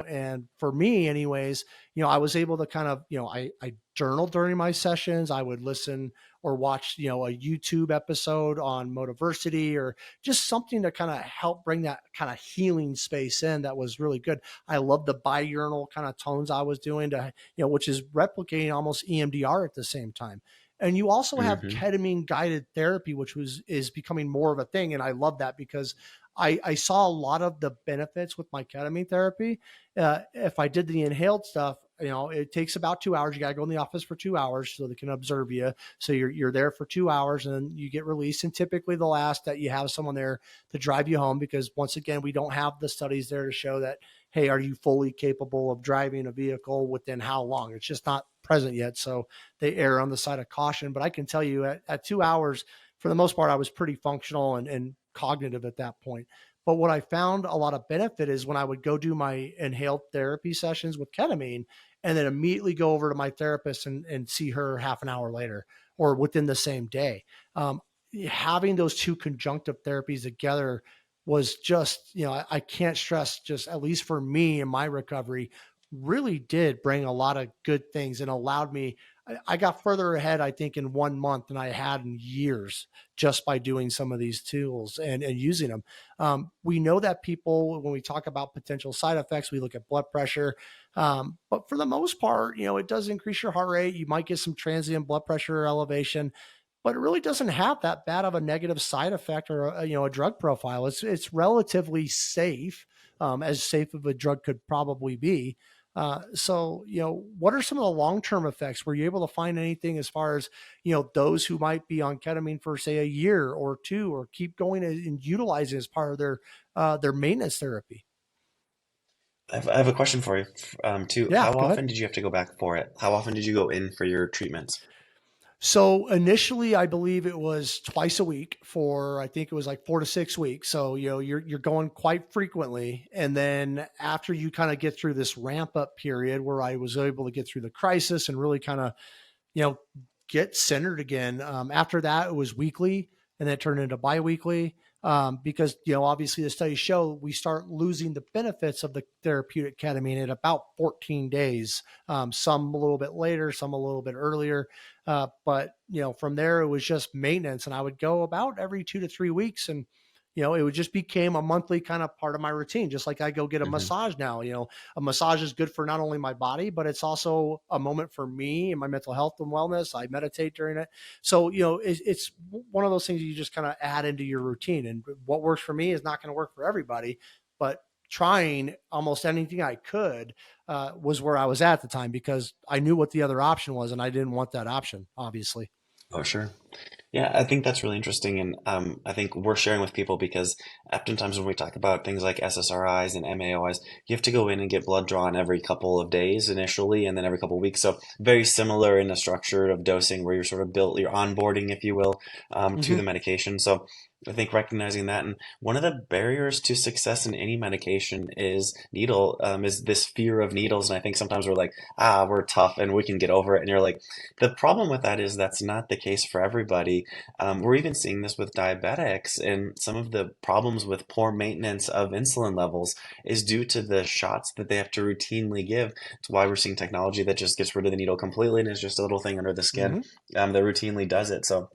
and for me anyways, I was able to kind of, I journaled during my sessions. I would listen or watch, a YouTube episode on Motiversity, or just something to kind of help bring that kind of healing space in. That was really good. I love the biurinal kind of tones I was doing to, which is replicating almost EMDR at the same time. And you also have Hmm. ketamine guided therapy, which is becoming more of a thing. And I love that because I saw a lot of the benefits with my ketamine therapy. If I did the inhaled stuff, it takes about 2 hours. You got to go in the office for 2 hours so they can observe you. So you're there for 2 hours and then you get released. And typically they'll ask that you have someone there to drive you home because, once again, we don't have the studies there to show that, hey, are you fully capable of driving a vehicle within how long? It's just not present yet. So they err on the side of caution. But I can tell you at 2 hours, for the most part, I was pretty functional and cognitive at that point. But what I found a lot of benefit is when I would go do my inhaled therapy sessions with ketamine and then immediately go over to my therapist and see her half an hour later or within the same day. Having those two conjunctive therapies together was just, I can't stress, just at least for me in my recovery, really did bring a lot of good things and allowed me. I got further ahead, I think, in 1 month than I had in years just by doing some of these tools and using them. We know that people, when we talk about potential side effects, we look at blood pressure. But for the most part, it does increase your heart rate. You might get some transient blood pressure elevation, but it really doesn't have that bad of a negative side effect or a drug profile. It's relatively safe, as safe of a drug could probably be. So, what are some of the long term effects? Were you able to find anything as far as, those who might be on ketamine for, say, a year or two, or keep going and utilizing it as part of their maintenance therapy? I have a question for you, too. Yeah, How go ahead. often did you have to go back for it? How often did you go in for your treatments? So initially, I believe it was twice a week for, I think it was like 4 to 6 weeks. So you're going quite frequently, and then after you kind of get through this ramp up period where I was able to get through the crisis and really kind of you know, get centered again. After that, it was weekly, and then it turned into biweekly. Because obviously the studies show we start losing the benefits of the therapeutic ketamine at about 14 days. Some a little bit later, some a little bit earlier. But from there it was just maintenance, and I would go about every 2 to 3 weeks, and it would just became a monthly kind of part of my routine, just like I go get a Hmm. massage now. A massage is good for not only my body, but it's also a moment for me and my mental health and wellness. I meditate during it. So, it's one of those things you just kind of add into your routine. And what works for me is not going to work for everybody, but trying almost anything I could was where I was at the time, because I knew what the other option was and I didn't want that option, obviously. Oh, sure. Yeah, I think that's really interesting, and I think we're sharing with people because oftentimes when we talk about things like SSRIs and MAOIs, you have to go in and get blood drawn every couple of days initially, and then every couple of weeks. So very similar in the structure of dosing, where you're sort of built your onboarding, if you will, to Mm-hmm. the medication. So I think recognizing that, and one of the barriers to success in any medication is this fear of needles, and I think sometimes we're like, we're tough and we can get over it, and you're like, the problem with that is that's not the case for everybody. We're even seeing this with diabetics, and some of the problems with poor maintenance of insulin levels is due to the shots that they have to routinely give. It's why we're seeing technology that just gets rid of the needle completely and is just a little thing under the skin, Mm-hmm. that routinely does it. So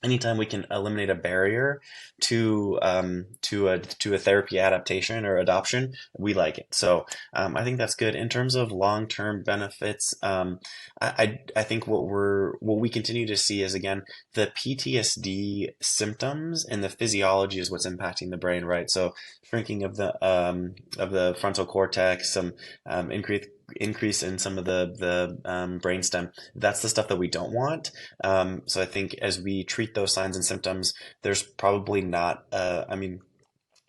anytime we can eliminate a barrier to a therapy adaptation or adoption, we like it. So I think that's good in terms of long term benefits. I think what we continue to see is, again, the PTSD symptoms and the physiology is what's impacting the brain, right? So shrinking of the frontal cortex, some increase in some of the brainstem. That's the stuff that we don't want. So I think as we treat those signs and symptoms, there's probably not, I mean,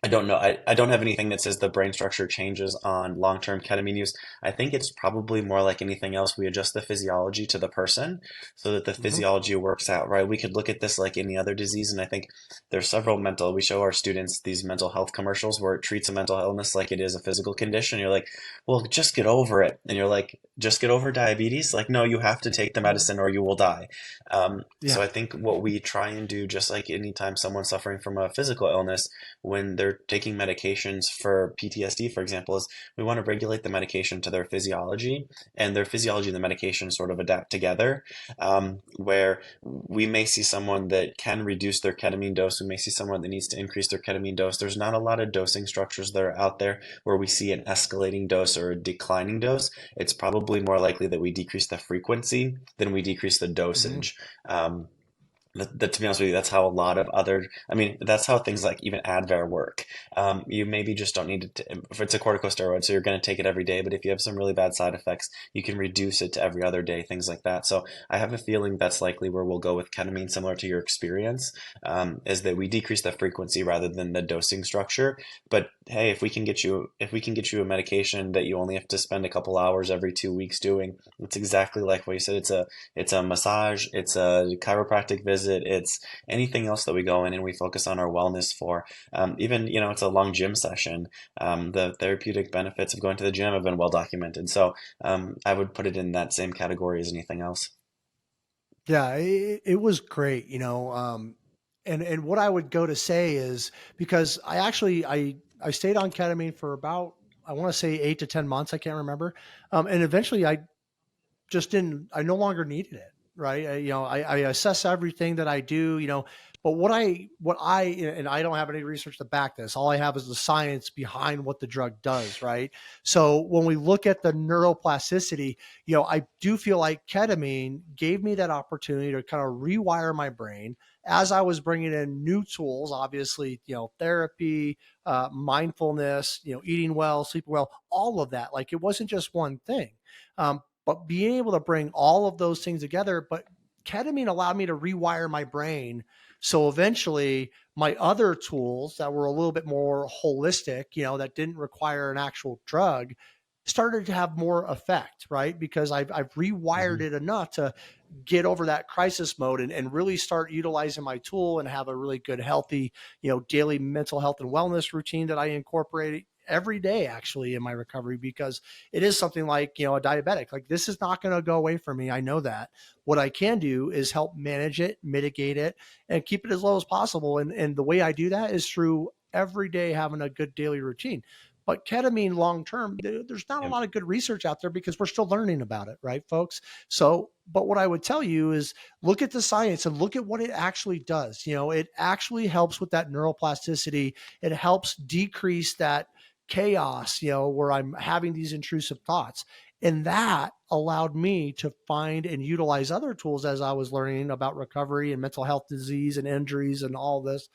I don't know. I don't have anything that says the brain structure changes on long-term ketamine use. I think it's probably more like anything else. We adjust the physiology to the person so that the Mm-hmm. physiology works out, right? We could look at this like any other disease, and I think there's we show our students these mental health commercials where it treats a mental illness like it is a physical condition. You're like, well, just get over it. And you're like, just get over diabetes? Like, no, you have to take the medicine or you will die. So Yeah. I think what we try and do, just like anytime someone's suffering from a physical illness, when they're taking medications for PTSD, for example, is we want to regulate the medication to their physiology, and their physiology and the medication sort of adapt together. Where we may see someone that can reduce their ketamine dose, we may see someone that needs to increase their ketamine dose. There's not a lot of dosing structures that are out there where we see an escalating dose or a declining dose. It's probably more likely that we decrease the frequency than we decrease the Mm-hmm. dosage. That, to be honest with you, that's how a lot of I mean, that's how things like even Advair work. You maybe just don't need to, if it's a corticosteroid, so you're going to take it every day, but if you have some really bad side effects, you can reduce it to every other day, things like that. So I have a feeling that's likely where we'll go with ketamine, similar to your experience, is that we decrease the frequency rather than the dosing structure. But hey, if we can get you a medication that you only have to spend a couple hours every 2 weeks doing, it's exactly like what you said. It's a massage, it's a chiropractic visit, it's anything else that we go in and we focus on our wellness for. Even, it's a long gym session. The therapeutic benefits of going to the gym have been well documented. So I would put it in that same category as anything else. Yeah, it was great, and what I would go to say is, because I stayed on ketamine for about, I want to say 8 to 10 months, I can't remember, and eventually I no longer needed it. Right, I assess everything that I do. But and I don't have any research to back this. All I have is the science behind what the drug does, right? So when we look at the neuroplasticity, I do feel like ketamine gave me that opportunity to kind of rewire my brain as I was bringing in new tools, obviously, therapy, mindfulness, eating well, sleeping well, all of that. Like it wasn't just one thing. But being able to bring all of those things together, but ketamine allowed me to rewire my brain. So eventually, my other tools that were a little bit more holistic, that didn't require an actual drug, started to have more effect, right? Because I've rewired Hmm. it enough to get over that crisis mode and really start utilizing my tool and have a really good, healthy, daily mental health and wellness routine that I incorporate every day actually in my recovery, because it is something like, a diabetic. Like this is not going to go away from me. I know that. What I can do is help manage it, mitigate it, and keep it as low as possible. And the way I do that is through every day having a good daily routine. But ketamine long term, there's not a Yeah. lot of good research out there because we're still learning about it, right, folks? So, but what I would tell you is look at the science and look at what it actually does. It actually helps with that neuroplasticity. It helps decrease that chaos, where I'm having these intrusive thoughts. And that allowed me to find and utilize other tools as I was learning about recovery and mental health disease and injuries and all this.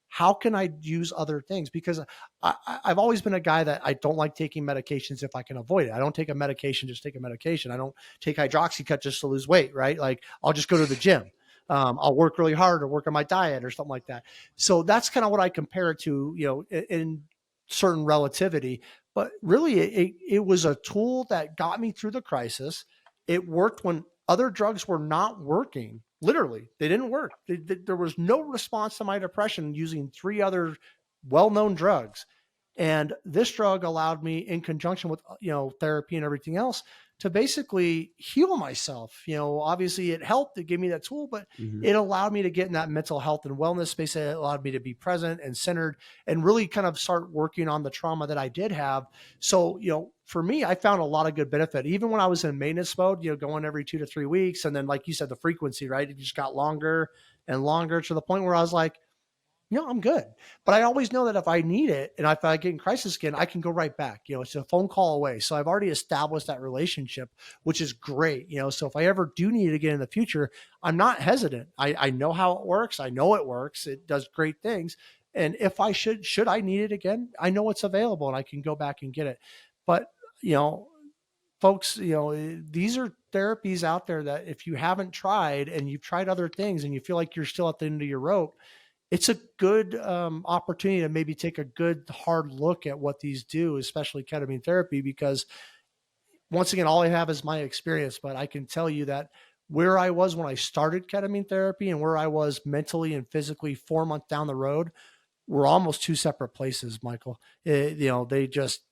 How can I use other things? Because I've always been a guy that I don't like taking medications if I can avoid it. I don't take a medication, just take a medication. I don't take hydroxycut just to lose weight, right? Like I'll just go to the gym. I'll work really hard or work on my diet or something like that. So that's kind of what I compare it to, in certain relativity. But really, it was a tool that got me through the crisis. It worked when other drugs were not working. Literally, they didn't work. There was no response to my depression using three other well-known drugs. And this drug allowed me, in conjunction with therapy and everything else, to basically heal myself. Obviously it helped. It gave me that tool, but Hmm. it allowed me to get in that mental health and wellness space. It allowed me to be present and centered and really kind of start working on the trauma that I did have. So, for me, I found a lot of good benefit. Even when I was in maintenance mode, going every 2 to 3 weeks. And then, like you said, the frequency, right? It just got longer and longer to the point where I was like, I'm good. But I always know that if I need it and if I get in crisis again, I can go right back. It's a phone call away. So I've already established that relationship, which is great. So if I ever do need it again in the future, I'm not hesitant. I know how it works. I know it works. It does great things. And if I should I need it again, I know it's available and I can go back and get it. But, you know, folks, these are therapies out there that if you haven't tried and you've tried other things and you feel like you're still at the end of your rope, it's a good opportunity to maybe take a good hard look at what these do, especially ketamine therapy, because once again, all I have is my experience, but I can tell you that where I was when I started ketamine therapy and where I was mentally and physically 4 months down the road we're almost two separate places, Michael. They just,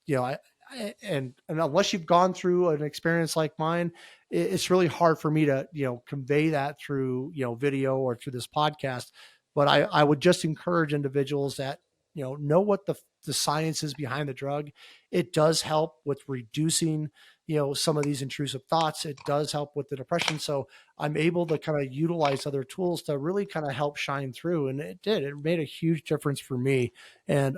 and unless you've gone through an experience like mine, it's really hard for me to, convey that through, video or through this podcast. But I would just encourage individuals that, know what the science is behind the drug. It does help with reducing, some of these intrusive thoughts. It does help with the depression. So I'm able to kind of utilize other tools to really kind of help shine through. And it did. It made a huge difference for me. And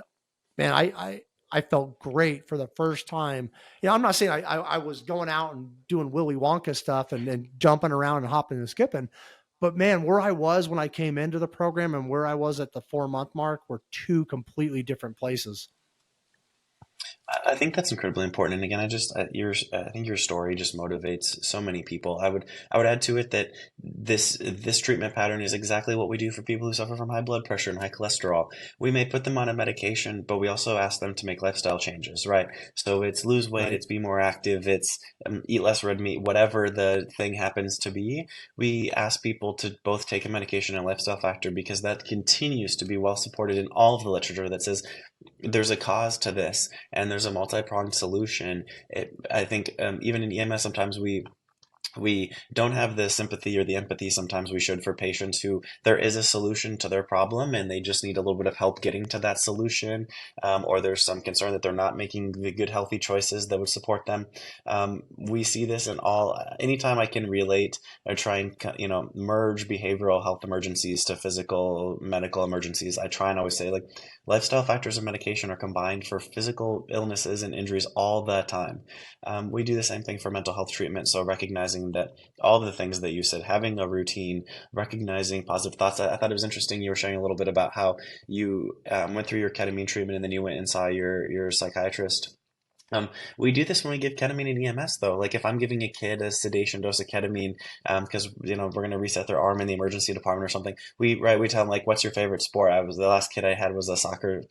man, I felt great for the first time. I'm not saying I was going out and doing Willy Wonka stuff and jumping around and hopping and skipping. But man, where I was when I came into the program and where I was at the 4 month mark were two completely different places. I think that's incredibly important. And again, I think your story just motivates so many people. I would add to it that this treatment pattern is exactly what we do for people who suffer from high blood pressure and high cholesterol. We may put them on a medication, but we also ask them to make lifestyle changes, right? So it's lose weight, Right. it's be more active, it's eat less red meat, whatever the thing happens to be. We ask people to both take a medication and lifestyle factor because that continues to be well supported in all of the literature that says there's a cause to this and there's a multi-pronged solution. I think even in EMS, sometimes We don't have the sympathy or the empathy sometimes we should for patients who there is a solution to their problem and they just need a little bit of help getting to that solution, or there's some concern that they're not making the good, healthy choices that would support them. We see this in all, anytime I can relate or try and, merge behavioral health emergencies to physical medical emergencies, I try and always say, like, lifestyle factors of medication are combined for physical illnesses and injuries all the time. We do the same thing for mental health treatment. So recognizing that all the things that you said, having a routine, recognizing positive thoughts. I thought it was interesting. You were sharing a little bit about how you went through your ketamine treatment and then you went and saw your psychiatrist. Um, we do this when we give ketamine and EMS though. Like if I'm giving a kid a sedation dose of ketamine, because we're gonna reset their arm in the emergency department or something. We tell them like, "What's your favorite sport?" I was the last kid I had was a soccer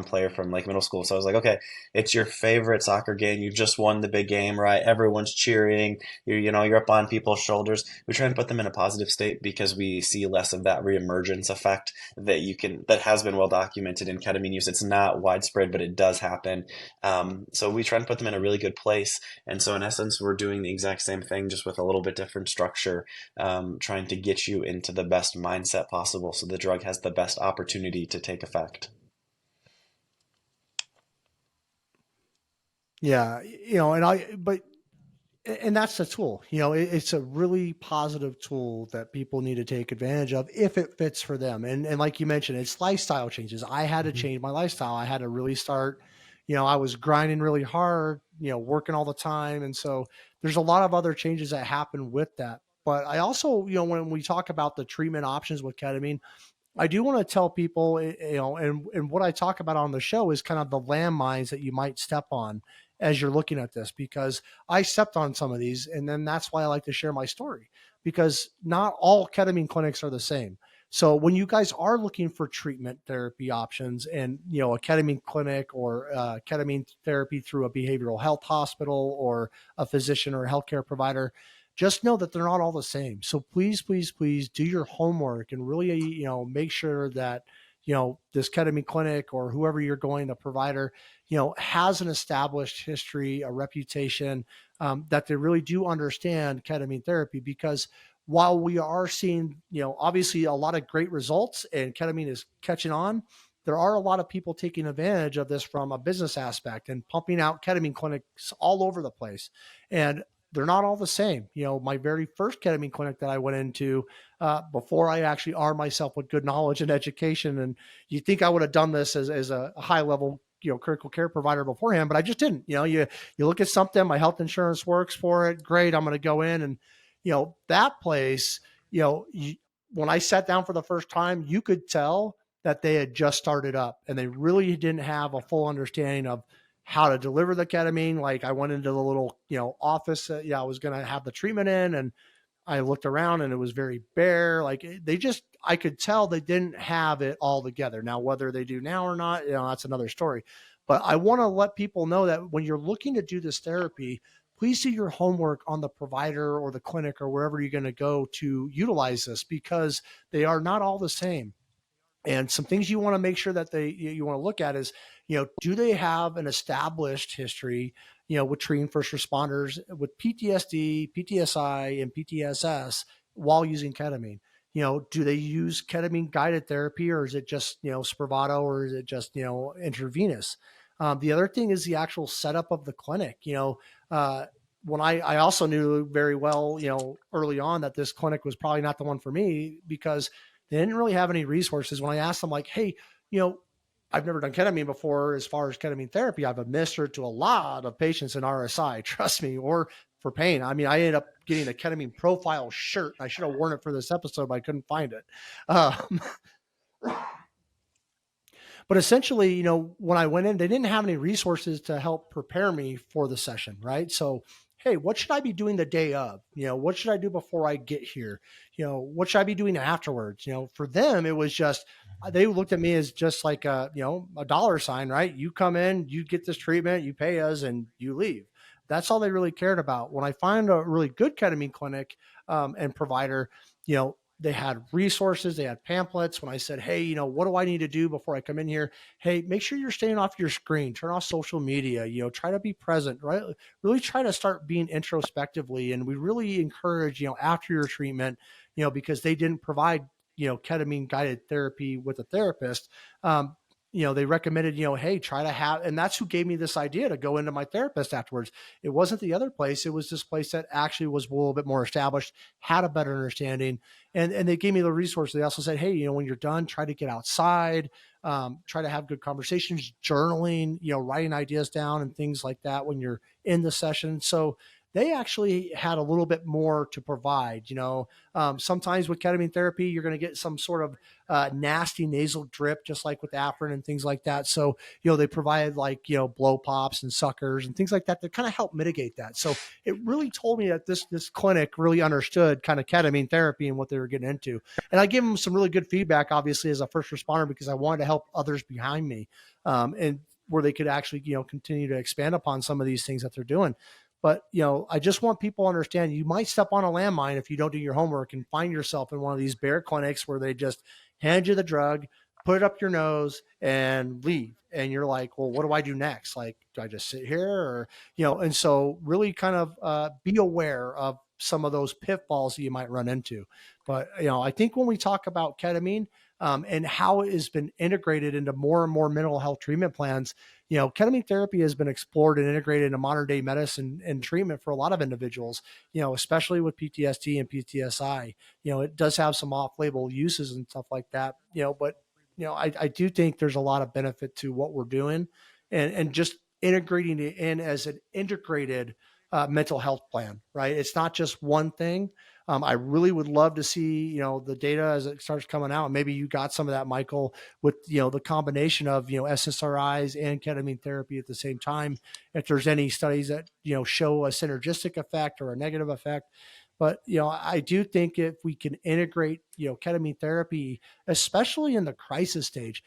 player from like middle school, so I was like, "Okay, it's your favorite soccer game. You just won the big game, right? Everyone's cheering. You're up on people's shoulders." We try and put them in a positive state because we see less of that reemergence effect that has been well documented in ketamine use. It's not widespread, but it does happen. So we try and put them in a really good place. And so in essence, we're doing the exact same thing, just with a little bit different structure, trying to get you into the best mindset possible so the drug has the best opportunity to take effect. Yeah, and that's the tool. It's a really positive tool that people need to take advantage of if it fits for them. And like you mentioned, it's lifestyle changes. I had to Mhm. change my lifestyle. I had to really start, I was grinding really hard, working all the time. And so there's a lot of other changes that happen with that. But I also, when we talk about the treatment options with ketamine, I do want to tell people, and what I talk about on the show is kind of the landmines that you might step on as you're looking at this, because I stepped on some of these. And then that's why I like to share my story, because not all ketamine clinics are the same. So when you guys are looking for treatment therapy options and, a ketamine clinic or ketamine therapy through a behavioral health hospital or a physician or a healthcare provider, just know that they're not all the same. So please, please, please do your homework and really, make sure that, this ketamine clinic or whoever you're going, the provider, has an established history, a reputation, that they really do understand ketamine therapy. Because while we are seeing, obviously a lot of great results and ketamine is catching on, there are a lot of people taking advantage of this from a business aspect and pumping out ketamine clinics all over the place. And they're not all the same. My very first ketamine clinic that I went into, before I actually armed myself with good knowledge and education, and you think I would have done this as a high level, critical care provider beforehand, but I just didn't. You look at something, my health insurance works for it, great, I'm going to go in. And that place, you know, you, when I sat down for the first time, you could tell that they had just started up and they really didn't have a full understanding of how to deliver the ketamine. Like I went into the little, office that, I was going to have the treatment in, and I looked around and it was very bare. Like they just, I could tell they didn't have it all together. Now, whether they do now or not, that's another story. But I want to let people know that when you're looking to do this therapy, please do your homework on the provider or the clinic or wherever you're going to go to utilize this, because they are not all the same. And some things you want to make sure that you want to look at is, do they have an established history, with treating first responders with PTSD, PTSI, and PTSS while using ketamine? Do they use ketamine guided therapy, or is it just, Spravato, or is it just, intravenous? The other thing is the actual setup of the clinic. When I also knew very well, early on that this clinic was probably not the one for me, because they didn't really have any resources. When I asked them, like, hey, you know, I've never done ketamine before as far as ketamine therapy. I've administered to a lot of patients in RSI, trust me, or for pain. I mean, I ended up getting a ketamine profile shirt. I should have worn it for this episode, but I couldn't find it. Um, but essentially, when I went in, they didn't have any resources to help prepare me for the session, right? So, hey, what should I be doing the day of? What should I do before I get here? What should I be doing afterwards? For them, it was just, they looked at me as just like a dollar sign, right? You come in, you get this treatment, you pay us, and you leave. That's all they really cared about. When I find a really good ketamine clinic and provider, They had resources, they had pamphlets. When I said, hey, what do I need to do before I come in here? Hey, make sure you're staying off your screen, turn off social media, try to be present, right? Really try to start being introspectively. And we really encourage, after your treatment, because they didn't provide, ketamine guided therapy with a therapist. They recommended, hey, try to have, and that's who gave me this idea to go into my therapist afterwards. It wasn't the other place. It was this place that actually was a little bit more established, had a better understanding. And they gave me the resource. They also said, hey, when you're done, try to get outside, try to have good conversations, journaling, writing ideas down and things like that when you're in the session. So they actually had a little bit more to provide. Sometimes with ketamine therapy, you're going to get some sort of nasty nasal drip, just like with Afrin and things like that. So, they provide like, blow pops and suckers and things like that to kind of help mitigate that. So it really told me that this clinic really understood kind of ketamine therapy and what they were getting into. And I gave them some really good feedback, obviously, as a first responder, because I wanted to help others behind me, and where they could actually, continue to expand upon some of these things that they're doing. But, I just want people to understand you might step on a landmine if you don't do your homework and find yourself in one of these bear clinics where they just hand you the drug, put it up your nose and leave. And you're like, well, what do I do next? Like, do I just sit here or, and so really kind of be aware of some of those pitfalls that you might run into. But, I think when we talk about ketamine, and how it has been integrated into more and more mental health treatment plans, ketamine therapy has been explored and integrated into modern day medicine and treatment for a lot of individuals, especially with PTSD and PTSI. It does have some off label uses and stuff like that, but, I do think there's a lot of benefit to what we're doing and just integrating it in as an integrated mental health plan, right? It's not just one thing. I really would love to see, the data as it starts coming out. Maybe you got some of that, Michael, with, the combination of, SSRIs and ketamine therapy at the same time. If there's any studies that, show a synergistic effect or a negative effect. But, I do think if we can integrate, ketamine therapy, especially in the crisis stage,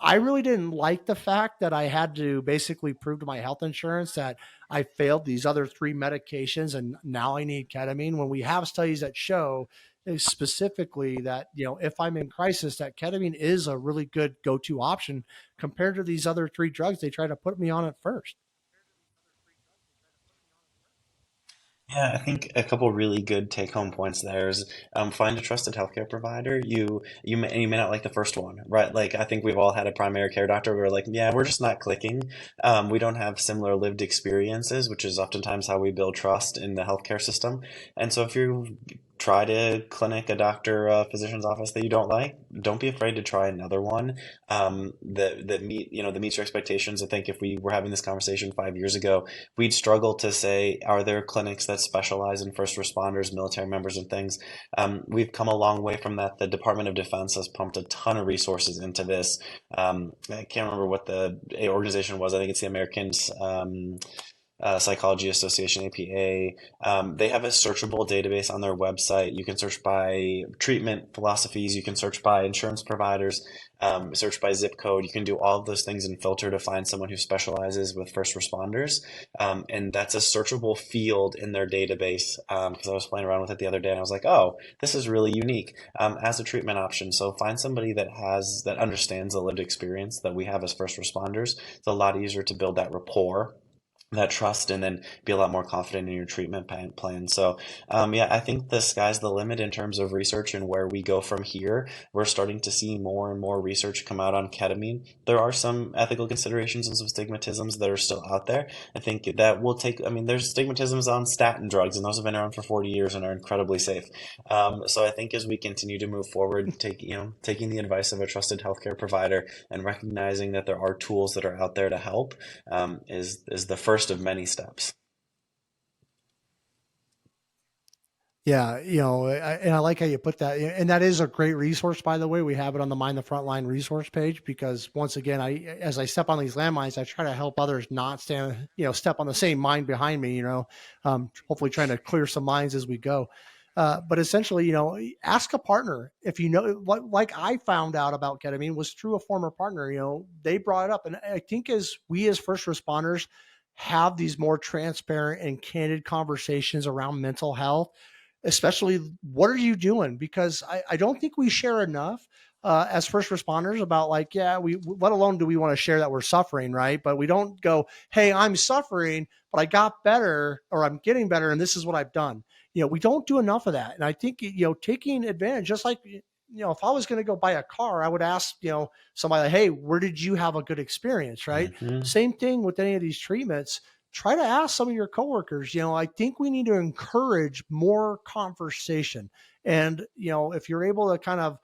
I really didn't like the fact that I had to basically prove to my health insurance that I failed these other three medications and now I need ketamine, when we have studies that show specifically that, if I'm in crisis, that ketamine is a really good go-to option compared to these other three drugs they try to put me on at first. Yeah, I think a couple really good take-home points there is find a trusted healthcare provider. You may not like the first one, right? Like I think we've all had a primary care doctor where we're like, yeah, we're just not clicking. We don't have similar lived experiences, which is oftentimes how we build trust in the healthcare system. And so if you try to clinic, a doctor, a physician's office that you don't like, don't be afraid to try another one that meets your expectations. I think if we were having this conversation 5 years ago, we'd struggle to say, are there clinics that specialize in first responders, military members, and things? We've come a long way from that. The Department of Defense has pumped a ton of resources into this. I can't remember what the organization was. I think it's the Americans. Psychology Association, APA. They have a searchable database on their website. You can search by treatment philosophies. You can search by insurance providers, search by zip code. You can do all of those things and filter to find someone who specializes with first responders. And that's a searchable field in their database. Because I was playing around with it the other day and I was like, oh, this is really unique as a treatment option. So find somebody that understands the lived experience that we have as first responders. It's a lot easier to build that rapport, that trust, and then be a lot more confident in your treatment plan. So, yeah, I think the sky's the limit in terms of research and where we go from here. We're starting to see more and more research come out on ketamine. There are some ethical considerations and some stigmatisms that are still out there. I think that will take, I mean, there's stigmatisms on statin drugs, and those have been around for 40 years and are incredibly safe. So I think as we continue to move forward, taking the advice of a trusted healthcare provider and recognizing that there are tools that are out there to help, is the first of many steps. Yeah, and I like how you put that. And that is a great resource, by the way. We have it on the Mind the Frontline resource page because once again, as I step on these landmines, I try to help others not step on the same mine behind me. Hopefully trying to clear some minds as we go. But essentially, ask a partner if what, like I found out about ketamine was through a former partner. They brought it up, and I think as we as first responders have these more transparent and candid conversations around mental health, especially what are you doing? Because I don't think we share enough as first responders about like, yeah, we, let alone do we want to share that we're suffering, right? But we don't go, hey, I'm suffering, but I got better or I'm getting better and this is what I've done. We don't do enough of that. And I think, taking advantage, just like, if I was going to go buy a car, I would ask, somebody like, hey, where did you have a good experience, right? Hmm. Same thing with any of these treatments. Try to ask some of your coworkers. I think we need to encourage more conversation. And, if you're able to kind of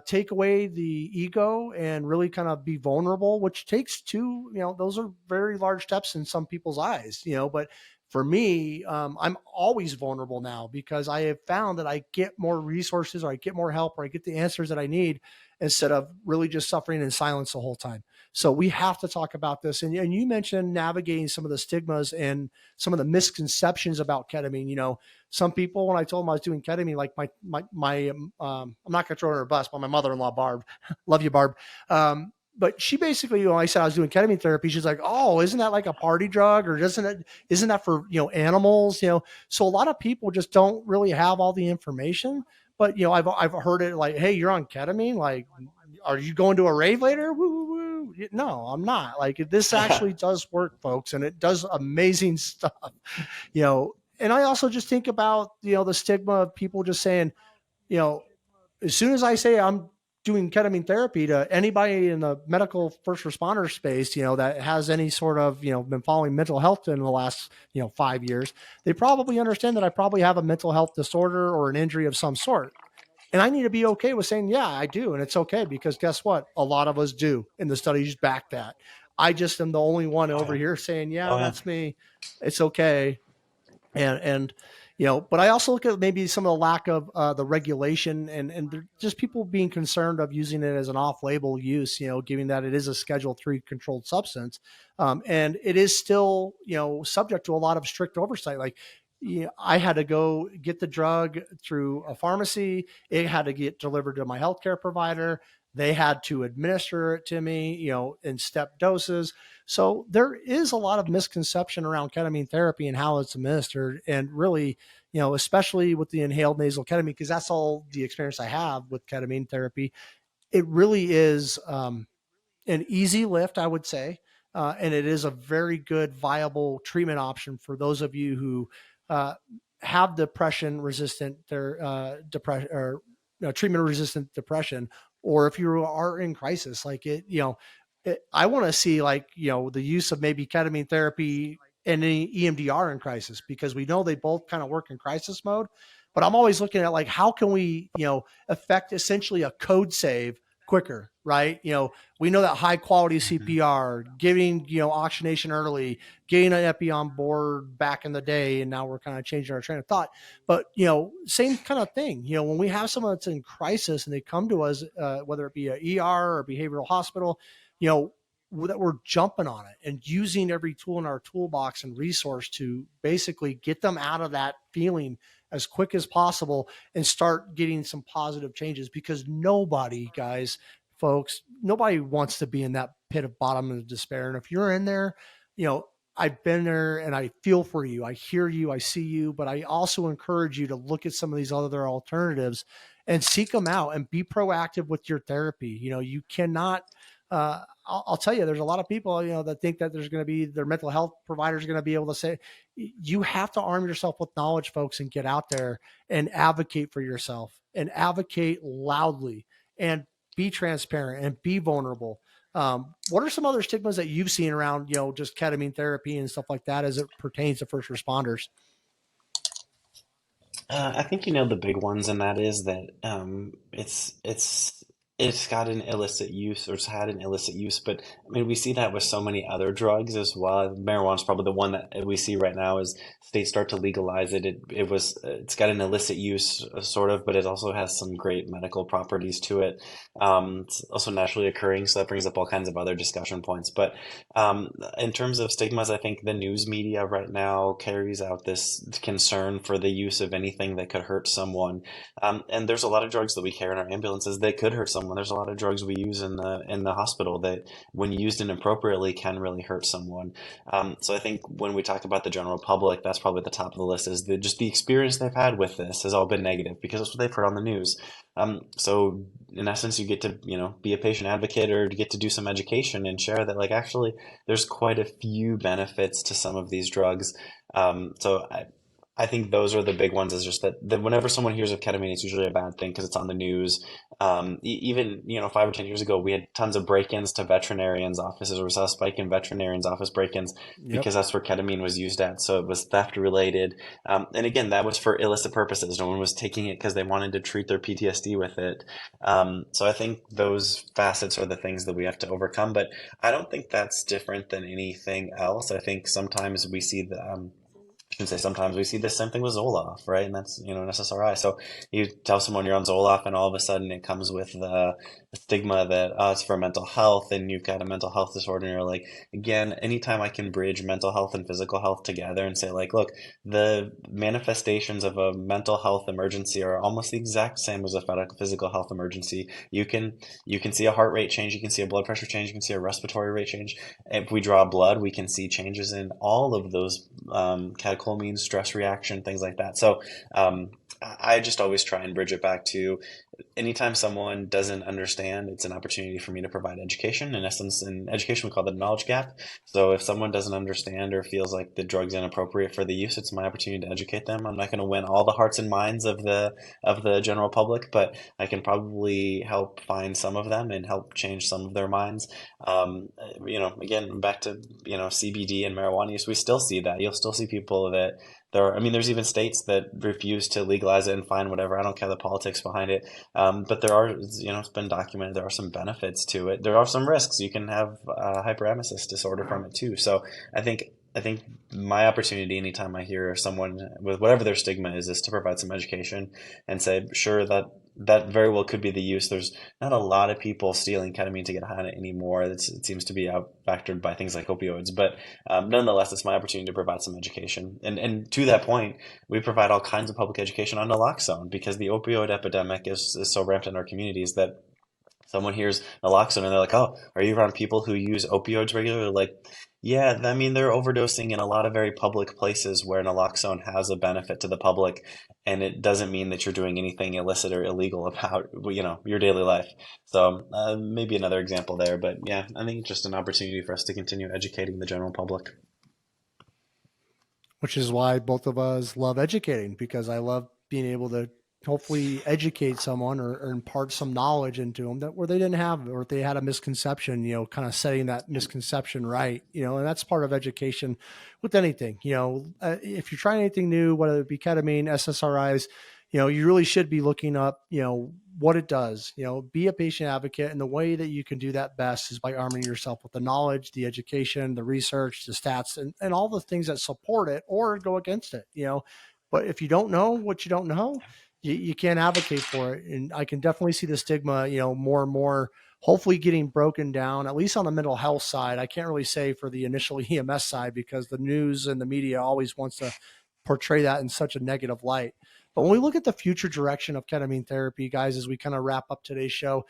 take away the ego and really kind of be vulnerable, which takes two, those are very large steps in some people's eyes, but for me, I'm always vulnerable now because I have found that I get more resources or I get more help or I get the answers that I need instead of really just suffering in silence the whole time. So we have to talk about this. And you mentioned navigating some of the stigmas and some of the misconceptions about ketamine. Some people, when I told them I was doing ketamine, like I'm not going to throw her under a bus, but my mother-in-law, Barb, love you, Barb. But she basically, when I said I was doing ketamine therapy, she's like, "Oh, isn't that like a party drug, or isn't that for animals?" So a lot of people just don't really have all the information. But I've heard it like, "Hey, you're on ketamine. Like, are you going to a rave later?" Woo, woo, woo. No, I'm not. Like, this actually does work, folks, and it does amazing stuff. And I also just think about the stigma of people just saying, you know, as soon as I say I'm doing ketamine therapy to anybody in the medical first responder space, that has any sort of, been following mental health in the last, 5 years, they probably understand that I probably have a mental health disorder or an injury of some sort. And I need to be okay with saying, yeah, I do. And it's okay because guess what? A lot of us do. And the studies back that. I just am the only one Oh over yeah. here saying, Oh yeah, yeah. that's me. It's okay. And but I also look at maybe some of the lack of the regulation and just people being concerned of using it as an off-label use, given that it is a Schedule 3 controlled substance, and it is still subject to a lot of strict oversight. Like, I had to go get the drug through a pharmacy. It had to get delivered to my healthcare provider. They had to administer it to me, in step doses. So there is a lot of misconception around ketamine therapy and how it's administered. And really, especially with the inhaled nasal ketamine, because that's all the experience I have with ketamine therapy. It really is an easy lift, I would say. And it is a very good, viable treatment option for those of you who uh, have depression resistant, depression or treatment resistant depression, or if you are in crisis, like I want to see like, the use of maybe ketamine therapy and any EMDR in crisis, because we know they both kind of work in crisis mode. But I'm always looking at like, how can we, affect essentially a code save quicker, right? We know that high quality Hmm. CPR, giving, oxygenation early, getting an epi on board back in the day, and now we're kind of changing our train of thought. But, same kind of thing. When we have someone that's in crisis and they come to us, whether it be a ER or behavioral hospital, that we're jumping on it and using every tool in our toolbox and resource to basically get them out of that feeling as quick as possible and start getting some positive changes, because nobody, guys, folks, nobody wants to be in that pit of bottom of despair. And if you're in there, I've been there and I feel for you. I hear you, I see you, but I also encourage you to look at some of these other alternatives and seek them out and be proactive with your therapy. You cannot, I'll tell you, there's a lot of people, that think that there's going to be their mental health providers going to be able to say, you have to arm yourself with knowledge, folks, and get out there and advocate for yourself and advocate loudly and be transparent and be vulnerable. What are some other stigmas that you've seen around, just ketamine therapy and stuff like that as it pertains to first responders? I think you know the big ones, and that is that it's got an illicit use, or it's had an illicit use. But I mean, we see that with so many other drugs as well. Marijuana is probably the one that we see right now as states start to legalize it. It's got an illicit use, sort of, but it also has some great medical properties to it. It's also naturally occurring, so that brings up all kinds of other discussion points. But in terms of stigmas, I think the news media right now carries out this concern for the use of anything that could hurt someone. And there's a lot of drugs that we carry in our ambulances that could hurt someone someone. There's a lot of drugs we use in the hospital that, when used inappropriately, can really hurt someone. So I think when we talk about the general public, that's probably at the top of the list. Is just the experience they've had with this has all been negative because that's what they've heard on the news. So in essence, you get to, be a patient advocate, or to get to do some education and share that, like, actually there's quite a few benefits to some of these drugs. So I think those are the big ones. Is just that whenever someone hears of ketamine, it's usually a bad thing because it's on the news. Even 5 or 10 years ago, we had tons of break-ins to veterinarians' offices, or we saw a spike in veterinarians' office break-ins Yep. because that's where ketamine was used at. So it was theft related, and again, that was for illicit purposes. No one was taking it because they wanted to treat their PTSD with it. So I think those facets are the things that we have to overcome. But I don't think that's different than anything else. I think sometimes we see the I should say sometimes we see the same thing with Zoloft, right? And that's, an SSRI. So you tell someone you're on Zoloft, and all of a sudden it comes with the stigma that, oh, it's for mental health, and you've got a mental health disorder. And you're like, again, anytime I can bridge mental health and physical health together and say, like, look, the manifestations of a mental health emergency are almost the exact same as a physical health emergency. You can see a heart rate change, you can see a blood pressure change, you can see a respiratory rate change. If we draw blood, we can see changes in all of those catecholamines, stress reaction, things like that. So I just always try and bridge it back to, anytime someone doesn't understand, it's an opportunity for me to provide education. In essence, in education, we call it the knowledge gap. So if someone doesn't understand or feels like the drug's inappropriate for the use, it's my opportunity to educate them. I'm not going to win all the hearts and minds of the general public, but I can probably help find some of them and help change some of their minds. Again, back to, CBD and marijuana use, we still see that. You'll still see people that there's even states that refuse to legalize it and fine whatever. I don't care the politics behind it. But there are, it's been documented, there are some benefits to it. There are some risks. You can have hyperemesis disorder from it too. So I think my opportunity, anytime I hear someone with whatever their stigma is to provide some education and say, sure, that very well could be the use. There's not a lot of people stealing ketamine to get high on it anymore. It seems to be outfactored by things like opioids. But nonetheless, it's my opportunity to provide some education. And to that point, we provide all kinds of public education on naloxone, because the opioid epidemic is so rampant in our communities that someone hears naloxone and they're like, "Oh, are you around people who use opioids regularly?" Like, yeah, they're overdosing in a lot of very public places where naloxone has a benefit to the public, and it doesn't mean that you're doing anything illicit or illegal about, your daily life. So maybe another example there, but yeah, I think it's just an opportunity for us to continue educating the general public. Which is why both of us love educating, because I love being able to hopefully educate someone, or impart some knowledge into them that where they didn't have, or if they had a misconception, kind of setting that misconception right, and that's part of education with anything. If you're trying anything new, whether it be ketamine, SSRIs, you really should be looking up, what it does, be a patient advocate. And the way that you can do that best is by arming yourself with the knowledge, the education, the research, the stats, and all the things that support it or go against it, but if you don't know what you don't know, you can't advocate for it. And I can definitely see the stigma, more and more, hopefully getting broken down, at least on the mental health side. I can't really say for the initial EMS side, because the news and the media always wants to portray that in such a negative light. But when we look at the future direction of ketamine therapy, guys, as we kind of wrap up today's show,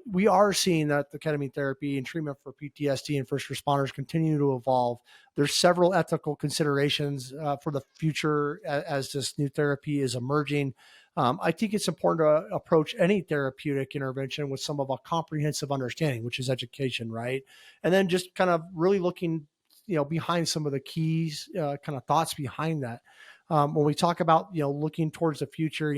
we are seeing that the ketamine therapy and treatment for PTSD and first responders continue to evolve. There's several ethical considerations for the future as this new therapy is emerging. I think it's important to approach any therapeutic intervention with some of a comprehensive understanding, which is education, right? And then just kind of really looking, behind some of the keys, kind of thoughts behind that. When we talk about, looking towards the future,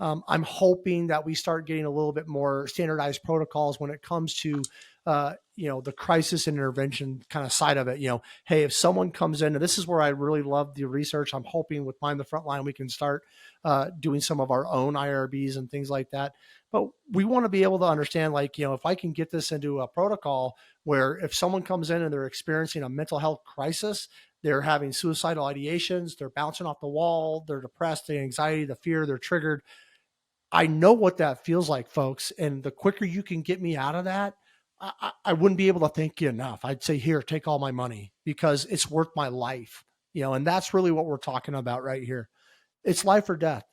I'm hoping that we start getting a little bit more standardized protocols when it comes to, the crisis and intervention kind of side of it. Hey, if someone comes in, and this is where I really love the research, I'm hoping with Mind the Frontline, we can start doing some of our own IRBs and things like that. But we want to be able to understand, like, if I can get this into a protocol where if someone comes in and they're experiencing a mental health crisis, they're having suicidal ideations, they're bouncing off the wall, they're depressed, the anxiety, the fear, they're triggered. I know what that feels like, folks. And the quicker you can get me out of that, I wouldn't be able to thank you enough. I'd say, here, take all my money, because it's worth my life. And that's really what we're talking about right here. It's life or death.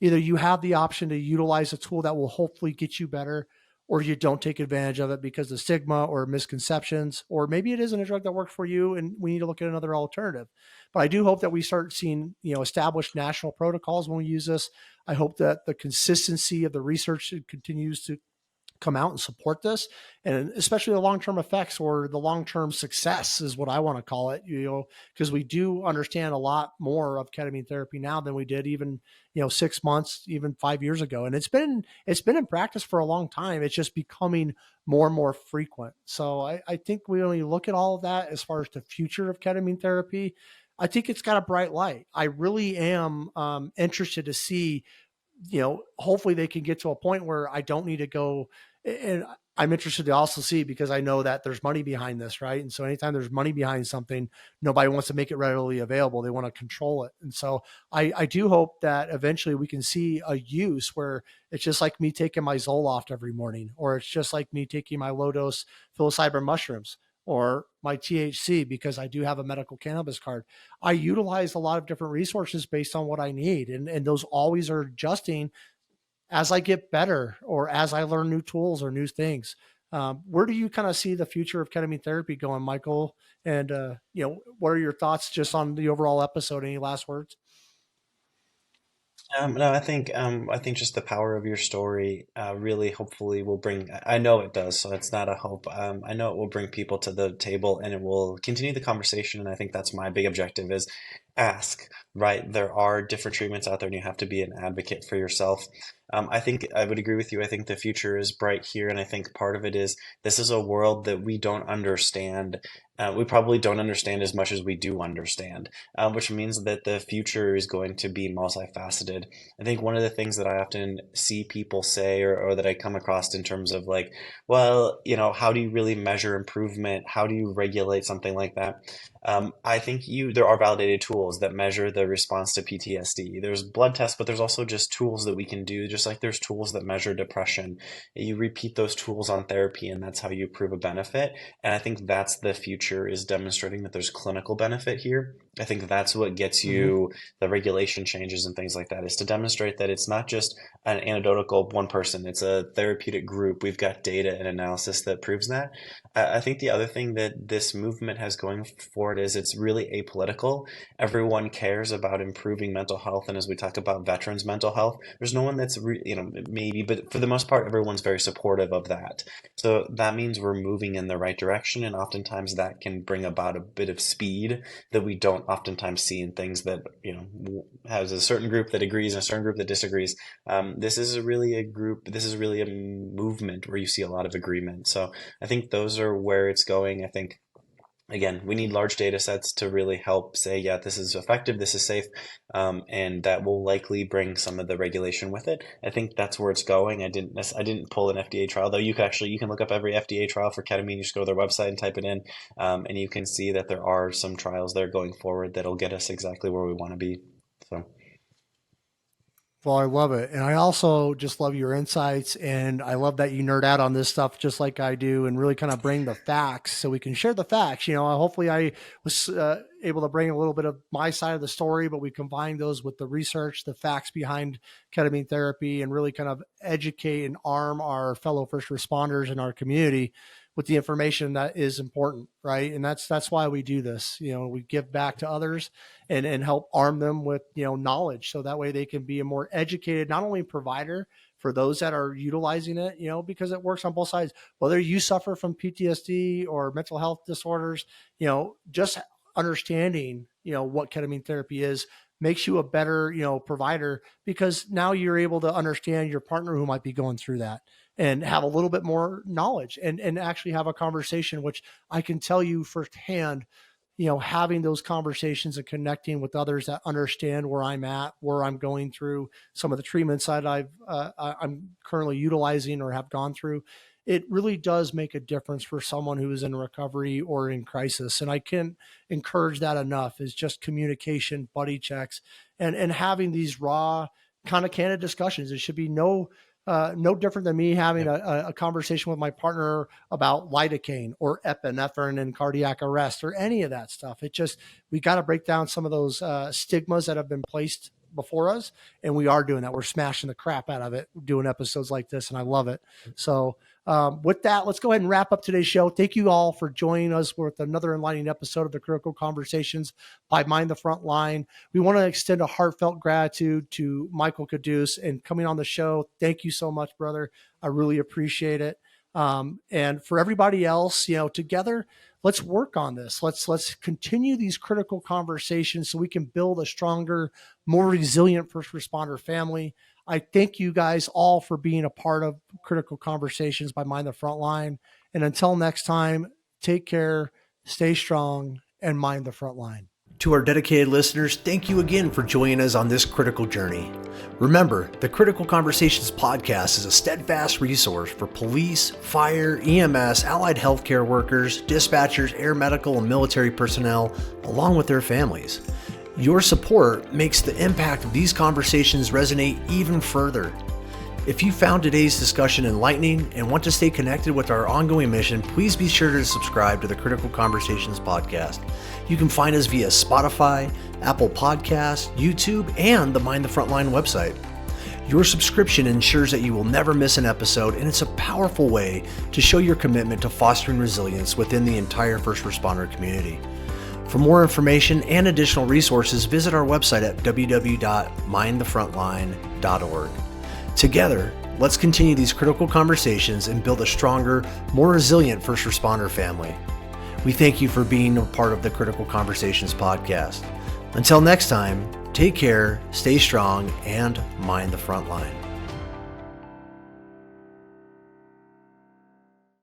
Either you have the option to utilize a tool that will hopefully get you better, or you don't take advantage of it because of stigma or misconceptions, or maybe it isn't a drug that works for you and we need to look at another alternative. But I do hope that we start seeing, established national protocols when we use this. I hope that the consistency of the research continues to come out and support this, and especially the long-term effects or the long-term success is what I want to call it, because we do understand a lot more of ketamine therapy now than we did even 6 months, even 5 years ago. And it's been in practice for a long time. It's just becoming more and more frequent. So I think we only look at all of that as far as the future of ketamine therapy. I think it's got a bright light. I really am interested to see, hopefully they can get to a point where I don't need to go. And I'm interested to also see, because I know that there's money behind this, right? And so anytime there's money behind something, nobody wants to make it readily available. They want to control it. And so I do hope that eventually we can see a use where it's just like me taking my Zoloft every morning, or it's just like me taking my low dose psilocybin mushrooms or my THC, because I do have a medical cannabis card. I utilize a lot of different resources based on what I need. And those always are adjusting as I get better or as I learn new tools or new things. Where do you kind of see the future of ketamine therapy going, Michael? And, what are your thoughts just on the overall episode? Any last words? No, I think just the power of your story really hopefully will bring. I know it does, so it's not a hope. I know it will bring people to the table and it will continue the conversation. And I think that's my big objective is ask, right? There are different treatments out there, and you have to be an advocate for yourself. I think I would agree with you. I think the future is bright here, and I think part of it is this is a world that we don't understand. We probably don't understand as much as we do understand, which means that the future is going to be multifaceted. I think one of the things that I often see people say, or that I come across in terms of like, well, how do you really measure improvement? How do you regulate something like that? I think there are validated tools that measure the response to PTSD. There's blood tests, but there's also just tools that we can do, just like there's tools that measure depression. You repeat those tools on therapy, and that's how you prove a benefit. And I think that's the future, is demonstrating that there's clinical benefit here. I think that's what gets Mm-hmm. you the regulation changes and things like that, is to demonstrate that it's not just an anecdotal one person, it's a therapeutic group. We've got data and analysis that proves that. I think the other thing that this movement has going for it is it's really apolitical. Everyone cares about improving mental health, and as we talk about veterans' mental health, there's no one that's maybe, but for the most part, everyone's very supportive of that. So that means we're moving in the right direction, and oftentimes that can bring about a bit of speed that we don't oftentimes see in things that has a certain group that agrees and a certain group that disagrees. This is really a group. This is really a movement where you see a lot of agreement. So I think those are where it's going. I think, again, we need large data sets to really help say, yeah, this is effective, this is safe, and that will likely bring some of the regulation with it. I think that's where it's going. I didn't pull an FDA trial, though. You can look up every FDA trial for ketamine. You just go to their website and type it in, and you can see that there are some trials there going forward that'll get us exactly where we want to be. So. Well, I love it. And I also just love your insights. And I love that you nerd out on this stuff just like I do, and really kind of bring the facts so we can share the facts. Hopefully I was able to bring a little bit of my side of the story, but we combine those with the research, the facts behind ketamine therapy, and really kind of educate and arm our fellow first responders in our community with the information that is important, right? And that's why we do this. We give back to others and help arm them with knowledge, so that way they can be a more educated, not only provider for those that are utilizing it, because it works on both sides. Whether you suffer from PTSD or mental health disorders, just understanding what ketamine therapy is makes you a better provider, because now you're able to understand your partner who might be going through that and have a little bit more knowledge, and actually have a conversation, which I can tell you firsthand, having those conversations and connecting with others that understand where I'm at, where I'm going through, some of the treatments that I'm currently utilizing or have gone through. It really does make a difference for someone who is in recovery or in crisis. And I can't encourage that enough, is just communication, buddy checks, and having these raw kind of candid discussions. It should be no different than me having Yep. a conversation with my partner about lidocaine or epinephrine and cardiac arrest or any of that stuff. We got to break down some of those stigmas that have been placed before us, and we are doing that. We're smashing the crap out of it, doing episodes like this, and I love it. So with that, let's go ahead and wrap up today's show. Thank you all for joining us with another enlightening episode of the Critical Conversations by Mind the Frontline. We want to extend a heartfelt gratitude to Michael Caduce and coming on the show. Thank you so much, brother. I really appreciate it. And for everybody else, together, let's work on this. Let's continue these critical conversations so we can build a stronger, more resilient first responder family. I thank you guys all for being a part of Critical Conversations by Mind the Frontline. And until next time, take care, stay strong, and mind the front line. To our dedicated listeners, thank you again for joining us on this critical journey. Remember, the Critical Conversations podcast is a steadfast resource for police, fire, EMS, allied healthcare workers, dispatchers, air medical, and military personnel, along with their families. Your support makes the impact of these conversations resonate even further. If you found today's discussion enlightening and want to stay connected with our ongoing mission, please be sure to subscribe to the Critical Conversations podcast. You can find us via Spotify, Apple Podcasts, YouTube, and the Mind the Frontline website. Your subscription ensures that you will never miss an episode, and it's a powerful way to show your commitment to fostering resilience within the entire first responder community. For more information and additional resources, visit our website at www.mindthefrontline.org. Together, let's continue these critical conversations and build a stronger, more resilient first responder family. We thank you for being a part of the Critical Conversations podcast. Until next time, take care, stay strong, and mind the front line.